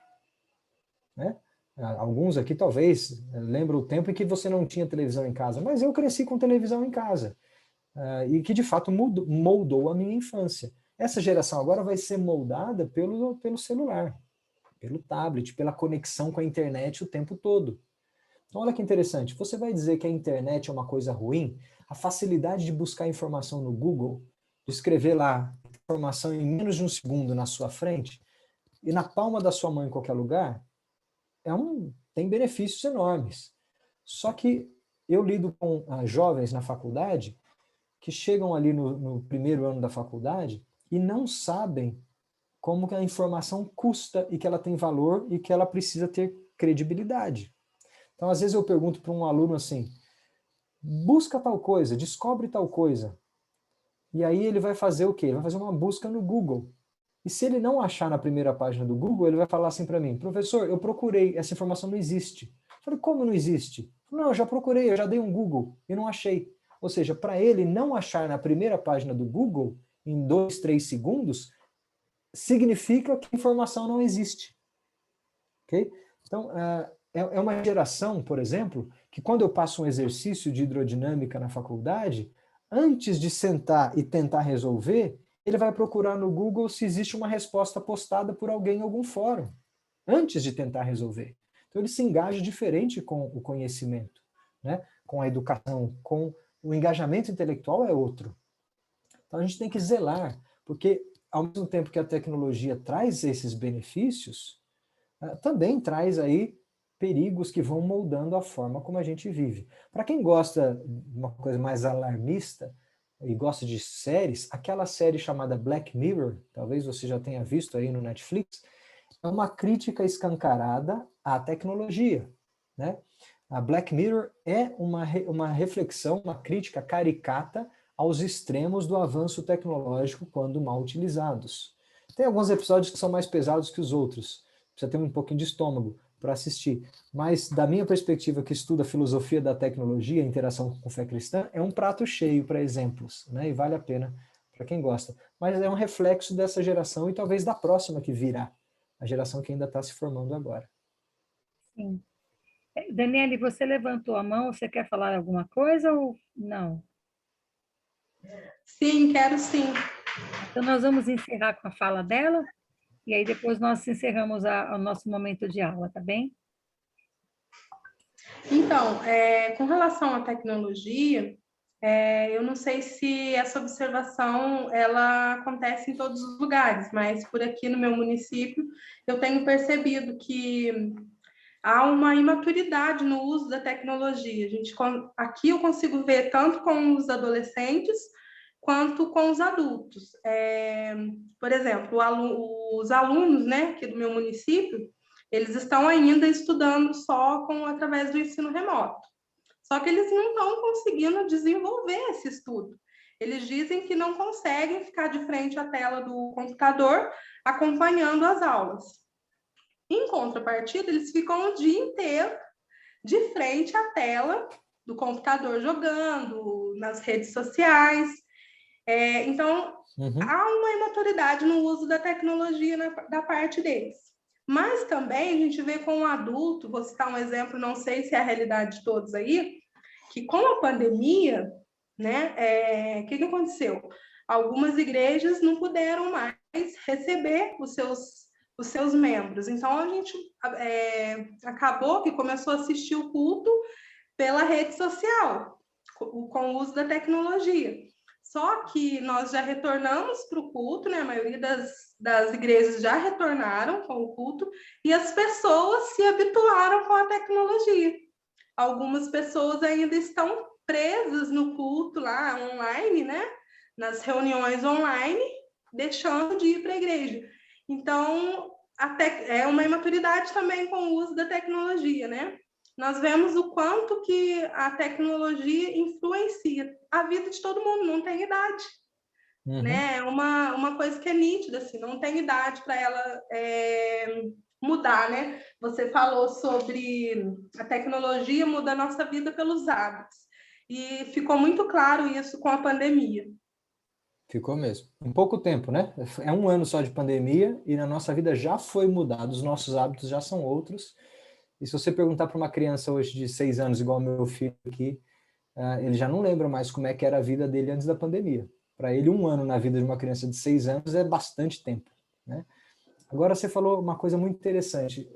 né? Alguns aqui talvez lembram o tempo em que você não tinha televisão em casa, mas eu cresci com televisão em casa, e que de fato moldou a minha infância. Essa geração agora vai ser moldada pelo celular, pelo tablet, pela conexão com a internet o tempo todo. Então, olha que interessante, você vai dizer que a internet é uma coisa ruim? A facilidade de buscar informação no Google, de escrever lá informação em menos de um segundo na sua frente, e na palma da sua mão em qualquer lugar, tem benefícios enormes. Só que eu lido com jovens na faculdade que chegam ali no primeiro ano da faculdade e não sabem como que a informação custa e que ela tem valor e que ela precisa ter credibilidade. Então, às vezes eu pergunto para um aluno assim, busca tal coisa, descobre tal coisa. E aí ele vai fazer o quê? Ele vai fazer uma busca no Google. E se ele não achar na primeira página do Google, ele vai falar assim para mim, professor, eu procurei, essa informação não existe. Eu falei, como não existe? Não, eu já procurei, eu já dei um Google e não achei. Ou seja, para ele não achar na primeira página do Google, em 2, 3 segundos, significa que a informação não existe. Okay? Então, é uma geração, por exemplo, que quando eu passo um exercício de hidrodinâmica na faculdade, antes de sentar e tentar resolver, ele vai procurar no Google se existe uma resposta postada por alguém em algum fórum, antes de tentar resolver. Então ele se engaja diferente com o conhecimento, né? Com a educação, com o engajamento intelectual é outro. Então a gente tem que zelar, porque ao mesmo tempo que a tecnologia traz esses benefícios, também traz aí perigos que vão moldando a forma como a gente vive. Para quem gosta de uma coisa mais alarmista e gosta de séries, aquela série chamada Black Mirror, talvez você já tenha visto aí no Netflix, é uma crítica escancarada à tecnologia, né? A Black Mirror é uma reflexão, uma crítica caricata aos extremos do avanço tecnológico quando mal utilizados. Tem alguns episódios que são mais pesados que os outros, precisa ter um pouquinho de estômago para assistir. Mas, da minha perspectiva, que estuda a filosofia da tecnologia, a interação com fé cristã, é um prato cheio para exemplos, né? E vale a pena para quem gosta. Mas é um reflexo dessa geração e talvez da próxima que virá, a geração que ainda está se formando agora. Sim. Daniele, você levantou a mão, você quer falar alguma coisa ou não? Sim, quero sim. Então, nós vamos encerrar com a fala dela, e aí depois nós encerramos o nosso momento de aula, tá bem? Então, com relação à tecnologia, eu não sei se essa observação ela acontece em todos os lugares, mas por aqui no meu município eu tenho percebido que há uma imaturidade no uso da tecnologia. Aqui eu consigo ver tanto com os adolescentes quanto com os adultos. Por exemplo, os alunos, né, aqui do meu município, eles estão ainda estudando só através do ensino remoto. Só que eles não estão conseguindo desenvolver esse estudo. Eles dizem que não conseguem ficar de frente à tela do computador acompanhando as aulas. Em contrapartida, eles ficam o dia inteiro de frente à tela do computador jogando, nas redes sociais. Então, há uma imaturidade no uso da tecnologia da parte deles. Mas também a gente vê com o adulto, vou citar um exemplo, não sei se é a realidade de todos aí, que com a pandemia, né, o que aconteceu? Algumas igrejas não puderam mais receber os seus membros. Então, a gente acabou que começou a assistir o culto pela rede social, com o uso da tecnologia. Só que nós já retornamos para o culto, né? A maioria das igrejas já retornaram com o culto, e as pessoas se habituaram com a tecnologia. Algumas pessoas ainda estão presas no culto lá online, né? Nas reuniões online, deixando de ir para a igreja. Então, é uma imaturidade também com o uso da tecnologia, né? Nós vemos o quanto que a tecnologia influencia a vida de todo mundo, não tem idade. Né? É uma coisa que é nítida, assim, não tem idade para ela mudar, né? Você falou sobre a tecnologia muda a nossa vida pelos hábitos. E ficou muito claro isso com a pandemia. Ficou mesmo. Em pouco tempo, né? É um ano só de pandemia e na nossa vida já foi mudado, os nossos hábitos já são outros. E se você perguntar para uma criança hoje de 6 anos, igual meu filho aqui, ele já não lembra mais como é que era a vida dele antes da pandemia. Para ele, um ano na vida de uma criança de 6 anos é bastante tempo, né? Agora você falou uma coisa muito interessante.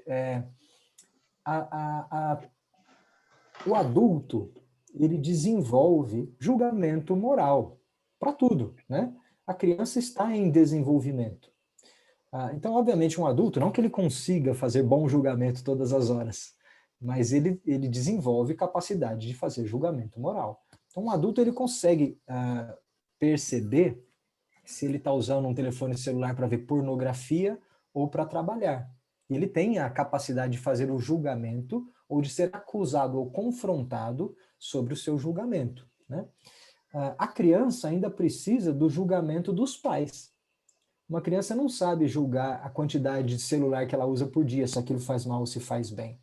O adulto, ele desenvolve julgamento moral para tudo, né? A criança está em desenvolvimento. Então, obviamente, um adulto, não que ele consiga fazer bom julgamento todas as horas, mas ele desenvolve capacidade de fazer julgamento moral. Então, um adulto, ele consegue perceber se ele está usando um telefone celular para ver pornografia ou para trabalhar. E ele tem a capacidade de fazer o julgamento ou de ser acusado ou confrontado sobre o seu julgamento, né? A criança ainda precisa do julgamento dos pais. Uma criança não sabe julgar a quantidade de celular que ela usa por dia, se aquilo faz mal ou se faz bem,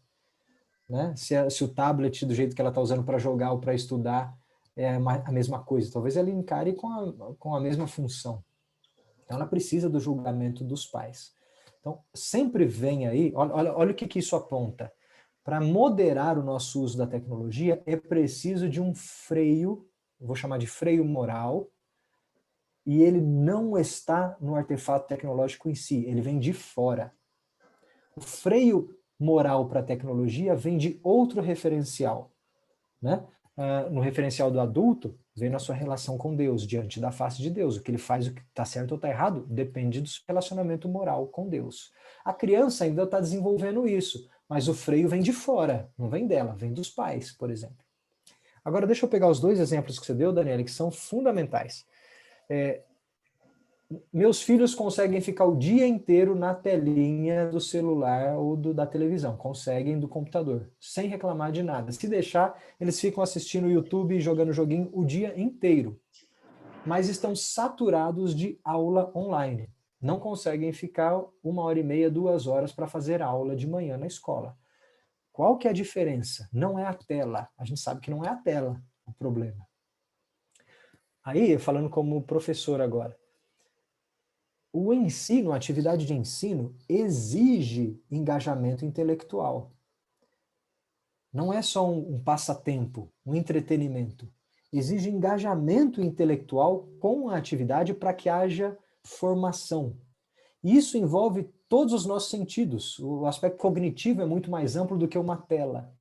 né? Se o tablet, do jeito que ela está usando para jogar ou para estudar, é a mesma coisa. Talvez ela encare com a mesma função. Então, ela precisa do julgamento dos pais. Então, sempre vem aí, olha o que isso aponta. Para moderar o nosso uso da tecnologia, é preciso de um freio, vou chamar de freio moral, e ele não está no artefato tecnológico em si, ele vem de fora. O freio moral para a tecnologia vem de outro referencial, né? No referencial do adulto, vem na sua relação com Deus, diante da face de Deus. O que ele faz, o que está certo ou está errado, depende do seu relacionamento moral com Deus. A criança ainda está desenvolvendo isso, mas o freio vem de fora, não vem dela, vem dos pais, por exemplo. Agora, deixa eu pegar os dois exemplos que você deu, Daniela, que são fundamentais. Meus filhos conseguem ficar o dia inteiro na telinha do celular ou da televisão, conseguem do computador, sem reclamar de nada. Se deixar, eles ficam assistindo o YouTube e jogando joguinho o dia inteiro. Mas estão saturados de aula online. Não conseguem ficar 1h30, 2 horas para fazer aula de manhã na escola. Qual que é a diferença? Não é a tela. A gente sabe que não é a tela o problema. Aí, falando como professor agora, o ensino, a atividade de ensino, exige engajamento intelectual. Não é só um passatempo, um entretenimento. Exige engajamento intelectual com a atividade para que haja formação. E isso envolve todos os nossos sentidos. O aspecto cognitivo é muito mais amplo do que uma tela.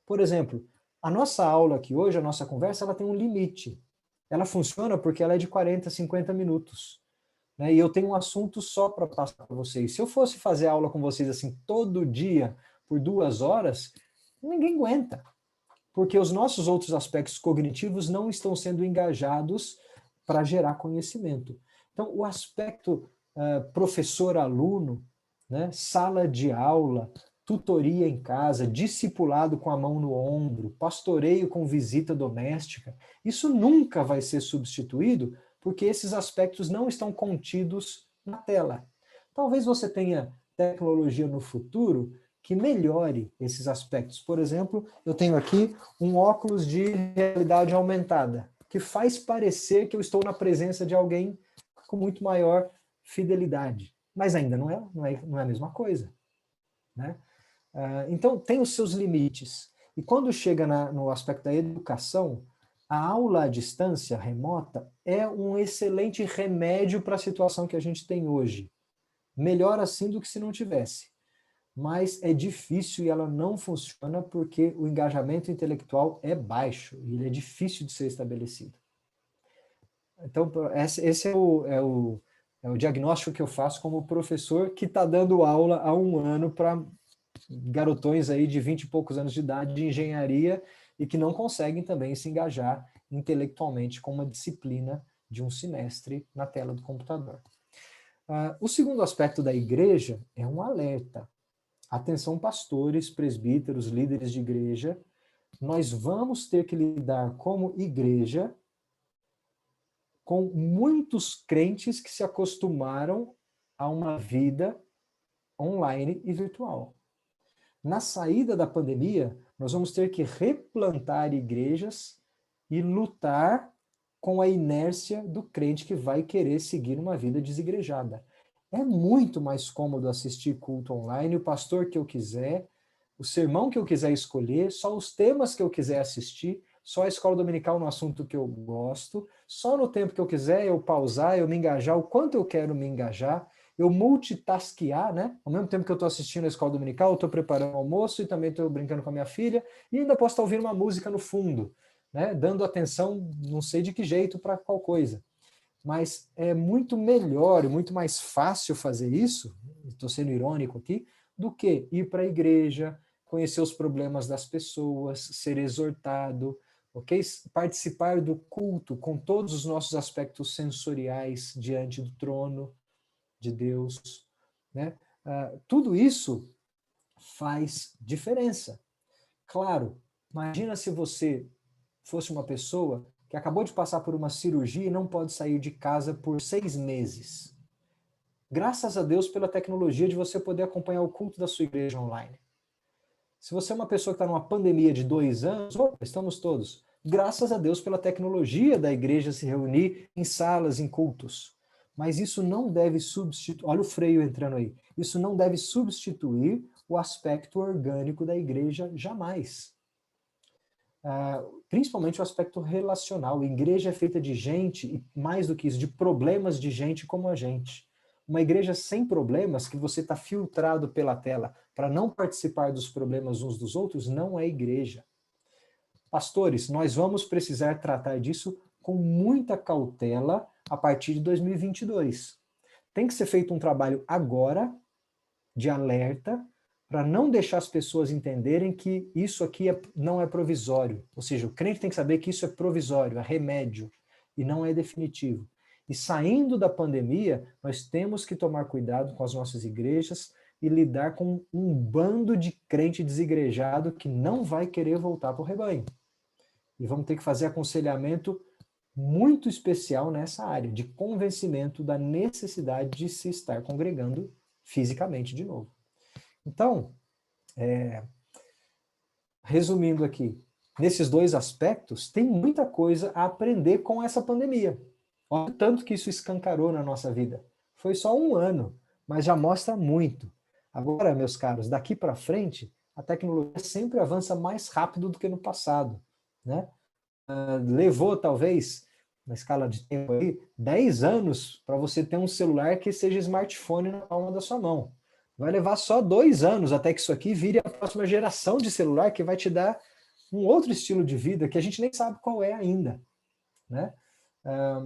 Por exemplo, a nossa aula aqui hoje, a nossa conversa, ela tem um limite. Ela funciona porque ela é de 40, 50 minutos. Né? E eu tenho um assunto só para passar para vocês. Se eu fosse fazer aula com vocês assim todo dia, por 2 horas, ninguém aguenta. Porque os nossos outros aspectos cognitivos não estão sendo engajados para gerar conhecimento. Então, o aspecto professor-aluno, né, sala de aula, tutoria em casa, discipulado com a mão no ombro, pastoreio com visita doméstica, isso nunca vai ser substituído porque esses aspectos não estão contidos na tela. Talvez você tenha tecnologia no futuro que melhore esses aspectos. Por exemplo, eu tenho aqui um óculos de realidade aumentada, que faz parecer que eu estou na presença de alguém com muito maior fidelidade. Mas ainda não é a mesma coisa, né? Então, tem os seus limites. E quando chega no aspecto da educação, a aula à distância, remota, é um excelente remédio para a situação que a gente tem hoje. Melhor assim do que se não tivesse. Mas é difícil e ela não funciona porque o engajamento intelectual é baixo e ele é difícil de ser estabelecido. Então, esse é o diagnóstico que eu faço como professor que está dando aula há 1 ano para garotões aí de 20 e poucos anos de idade de engenharia e que não conseguem também se engajar intelectualmente com uma disciplina de um semestre na tela do computador. O segundo aspecto da igreja é um alerta. Atenção, pastores, presbíteros, líderes de igreja, nós vamos ter que lidar como igreja com muitos crentes que se acostumaram a uma vida online e virtual. Na saída da pandemia, nós vamos ter que replantar igrejas e lutar com a inércia do crente que vai querer seguir uma vida desigrejada. É muito mais cômodo assistir culto online, o pastor que eu quiser, o sermão que eu quiser escolher, só os temas que eu quiser assistir, só a escola dominical no assunto que eu gosto, só no tempo que eu quiser eu pausar, eu me engajar, o quanto eu quero me engajar, eu multitasquear, né? Ao mesmo tempo que eu estou assistindo a escola dominical, eu estou preparando o almoço e também estou brincando com a minha filha, e ainda posso estar ouvindo uma música no fundo, né? Dando atenção, não sei de que jeito, para qual coisa. Mas é muito melhor e muito mais fácil fazer isso, estou sendo irônico aqui, do que ir para a igreja, conhecer os problemas das pessoas, ser exortado, ok? Participar do culto com todos os nossos aspectos sensoriais diante do trono de Deus, né? Tudo isso faz diferença. Claro, imagina se você fosse uma pessoa que acabou de passar por uma cirurgia e não pode sair de casa por 6 meses. Graças a Deus pela tecnologia de você poder acompanhar o culto da sua igreja online. Se você é uma pessoa que está numa pandemia de 2 anos, estamos todos. Graças a Deus pela tecnologia da igreja se reunir em salas, em cultos. Mas isso não deve substituir, olha o freio entrando aí, isso não deve substituir o aspecto orgânico da igreja jamais. Principalmente o aspecto relacional. A igreja é feita de gente, e mais do que isso, de problemas de gente como a gente. Uma igreja sem problemas, que você está filtrado pela tela para não participar dos problemas uns dos outros, não é igreja. Pastores, nós vamos precisar tratar disso com muita cautela a partir de 2022. Tem que ser feito um trabalho agora, de alerta, para não deixar as pessoas entenderem que isso aqui não é provisório. Ou seja, o crente tem que saber que isso é provisório, é remédio, e não é definitivo. E saindo da pandemia, nós temos que tomar cuidado com as nossas igrejas e lidar com um bando de crente desigrejado que não vai querer voltar para o rebanho. E vamos ter que fazer aconselhamento muito especial nessa área, de convencimento da necessidade de se estar congregando fisicamente de novo. Então, resumindo aqui, nesses 2 aspectos, tem muita coisa a aprender com essa pandemia. Olha o tanto que isso escancarou na nossa vida. Foi só 1 ano, mas já mostra muito. Agora, meus caros, daqui para frente, a tecnologia sempre avança mais rápido do que no passado, né? Levou, talvez, na escala de tempo aí, 10 anos para você ter um celular que seja smartphone na palma da sua mão. Vai levar só 2 anos até que isso aqui vire a próxima geração de celular que vai te dar um outro estilo de vida que a gente nem sabe qual é ainda, né?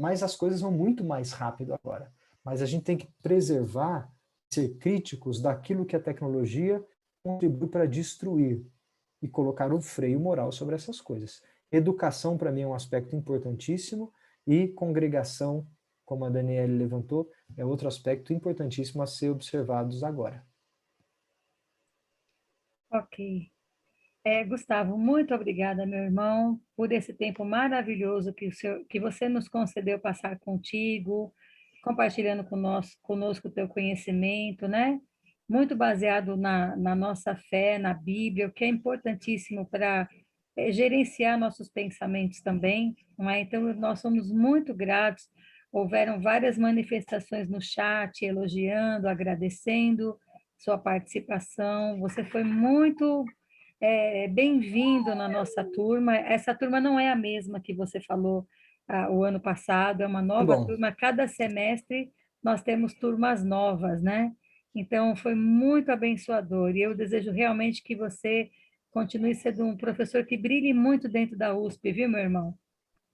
Mas as coisas vão muito mais rápido agora. Mas a gente tem que preservar, ser críticos daquilo que a tecnologia contribui para destruir e colocar um freio moral sobre essas coisas. Educação, para mim, é um aspecto importantíssimo e congregação, como a Daniela levantou, é outro aspecto importantíssimo a ser observados agora. Ok. Gustavo, muito obrigada, meu irmão, por esse tempo maravilhoso que você nos concedeu passar contigo, compartilhando conosco o teu conhecimento, né? Muito baseado na nossa fé, na Bíblia, o que é importantíssimo para gerenciar nossos pensamentos também, não é? Então, nós somos muito gratos. Houveram várias manifestações no chat, elogiando, agradecendo sua participação. Você foi muito bem-vindo na nossa turma. Essa turma não é a mesma que você falou o ano passado, é uma nova Bom, turma. Cada semestre nós temos turmas novas, né? Então, foi muito abençoador. E eu desejo realmente que você continue sendo um professor que brilhe muito dentro da USP, viu, meu irmão?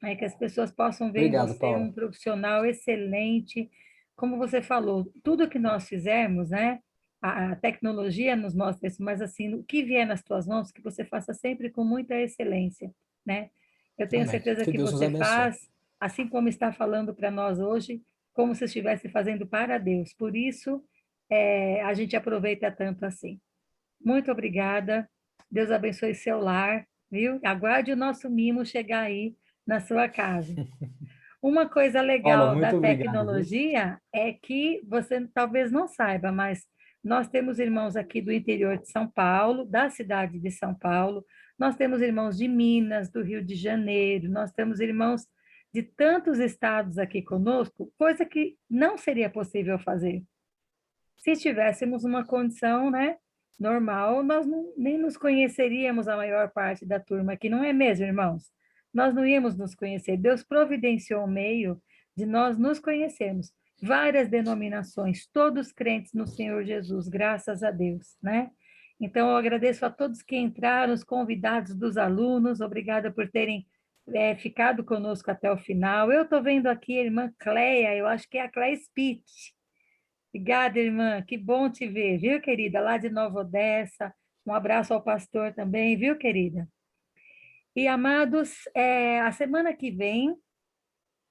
Que as pessoas possam ver em obrigado, você um Paulo. profissional excelente. Como você falou, tudo que nós fizermos, né? A tecnologia nos mostra isso, mas assim, o que vier nas tuas mãos, que você faça sempre com muita excelência, né? Eu tenho Amém. certeza Que que Deus nos você abençoe. faz, assim como está falando para nós hoje, como se estivesse fazendo para Deus. Por isso, a gente aproveita tanto assim. Muito obrigada. Deus abençoe seu lar, viu? Aguarde o nosso mimo chegar aí na sua casa. Uma coisa Paula, legal da muito obrigado, viu? tecnologia é que você talvez não saiba, mas nós temos irmãos aqui do interior de São Paulo, da cidade de São Paulo, nós temos irmãos de Minas, do Rio de Janeiro, nós temos irmãos de tantos estados aqui conosco, coisa que não seria possível fazer. Se tivéssemos uma condição, né, normal, nós nem nos conheceríamos a maior parte da turma aqui, não é mesmo, irmãos? Nós não íamos nos conhecer. Deus providenciou o meio de nós nos conhecermos. várias denominações, todos crentes no Senhor Jesus, graças a Deus, né? Então, eu agradeço a todos que entraram, os convidados dos alunos, obrigada por terem ficado conosco até o final. Eu estou vendo aqui a irmã Cleia, eu acho que é a Cleia Spitt. Obrigada, irmã, que bom te ver, viu, querida? Lá de Nova Odessa, um abraço ao pastor também, viu, querida? E, amados, a semana que vem,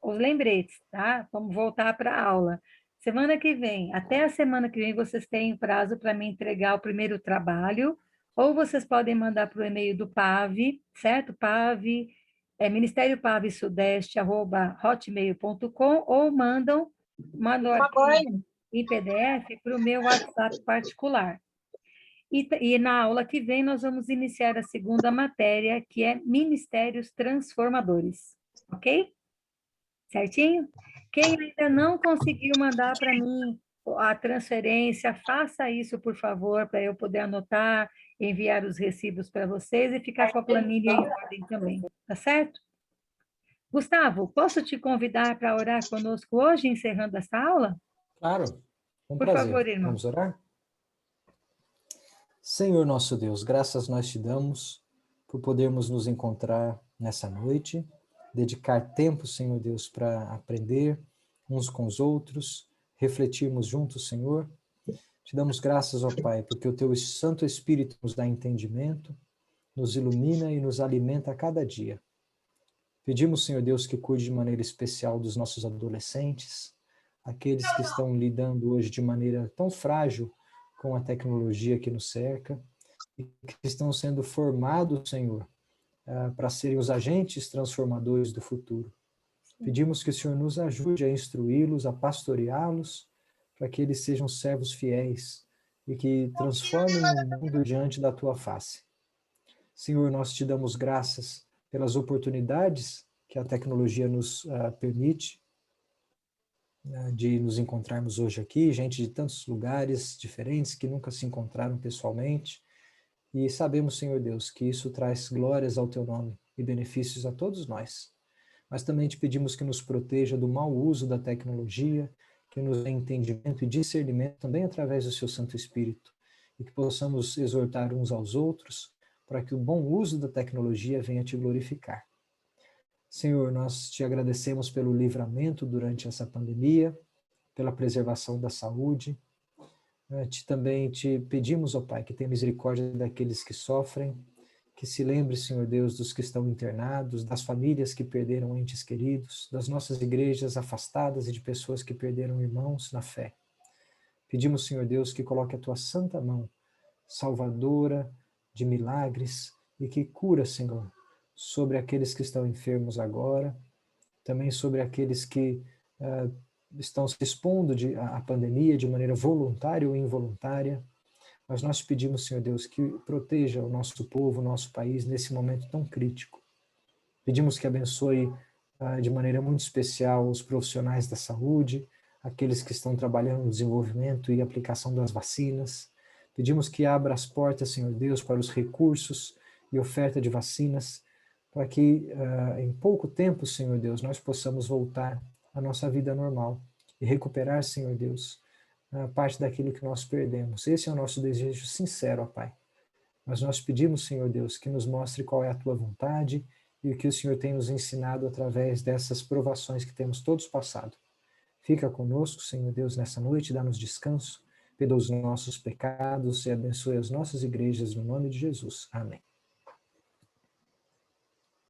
os lembretes, tá? Vamos voltar para a aula. Semana que vem, até a semana que vem, vocês têm prazo para me entregar o primeiro trabalho, ou vocês podem mandar para o e-mail do PAV, certo? PAV, Ministério PAV Sudeste, @hotmail.com, ou mandam o arquivo em PDF para o meu WhatsApp particular. E na aula que vem, nós vamos iniciar a segunda matéria, que é Ministérios Transformadores, ok? Certinho? Quem ainda não conseguiu mandar para mim a transferência, faça isso, por favor, para eu poder anotar, enviar os recibos para vocês e ficar com a planilha em ordem também, tá certo? Gustavo, posso te convidar para orar conosco hoje, encerrando essa aula? Claro, com Por prazer. favor, irmão. Vamos orar? Senhor nosso Deus, graças nós te damos por podermos nos encontrar nessa noite, dedicar tempo, Senhor Deus, para aprender uns com os outros, refletirmos juntos, Senhor. Te damos graças, ó Pai, porque o teu Santo Espírito nos dá entendimento, nos ilumina e nos alimenta a cada dia. Pedimos, Senhor Deus, que cuide de maneira especial dos nossos adolescentes, aqueles que estão lidando hoje de maneira tão frágil com a tecnologia que nos cerca, e que estão sendo formados, Senhor, para serem os agentes transformadores do futuro. Pedimos que o Senhor nos ajude a instruí-los, a pastoreá-los, para que eles sejam servos fiéis e que transformem o mundo diante da tua face. Senhor, nós te damos graças pelas oportunidades que a tecnologia nos permite, de nos encontrarmos hoje aqui, gente de tantos lugares diferentes que nunca se encontraram pessoalmente, e sabemos, Senhor Deus, que isso traz glórias ao teu nome e benefícios a todos nós. Mas também te pedimos que nos proteja do mau uso da tecnologia, que nos dê entendimento e discernimento também através do seu Santo Espírito, e que possamos exortar uns aos outros para que o bom uso da tecnologia venha te glorificar. Senhor, nós te agradecemos pelo livramento durante essa pandemia, pela preservação da saúde. Também te pedimos, ó Pai, que tenha misericórdia daqueles que sofrem, que se lembre, Senhor Deus, dos que estão internados, das famílias que perderam entes queridos, das nossas igrejas afastadas e de pessoas que perderam irmãos na fé. Pedimos, Senhor Deus, que coloque a tua santa mão, salvadora de milagres, e que cura, Senhor, sobre aqueles que estão enfermos agora, também sobre aqueles que estão se expondo à pandemia de maneira voluntária ou involuntária. Mas nós pedimos, Senhor Deus, que proteja o nosso povo, o nosso país nesse momento tão crítico. Pedimos que abençoe de maneira muito especial os profissionais da saúde, aqueles que estão trabalhando no desenvolvimento e aplicação das vacinas. Pedimos que abra as portas, Senhor Deus, para os recursos e oferta de vacinas, para que em pouco tempo, Senhor Deus, nós possamos voltar à nossa vida normal e recuperar, Senhor Deus, parte daquilo que nós perdemos. Esse é o nosso desejo sincero, ó Pai. Mas nós pedimos, Senhor Deus, que nos mostre qual é a tua vontade e o que o Senhor tem nos ensinado através dessas provações que temos todos passado. Fica conosco, Senhor Deus, nessa noite, dá-nos descanso, perdoa os nossos pecados e abençoe as nossas igrejas no nome de Jesus. Amém.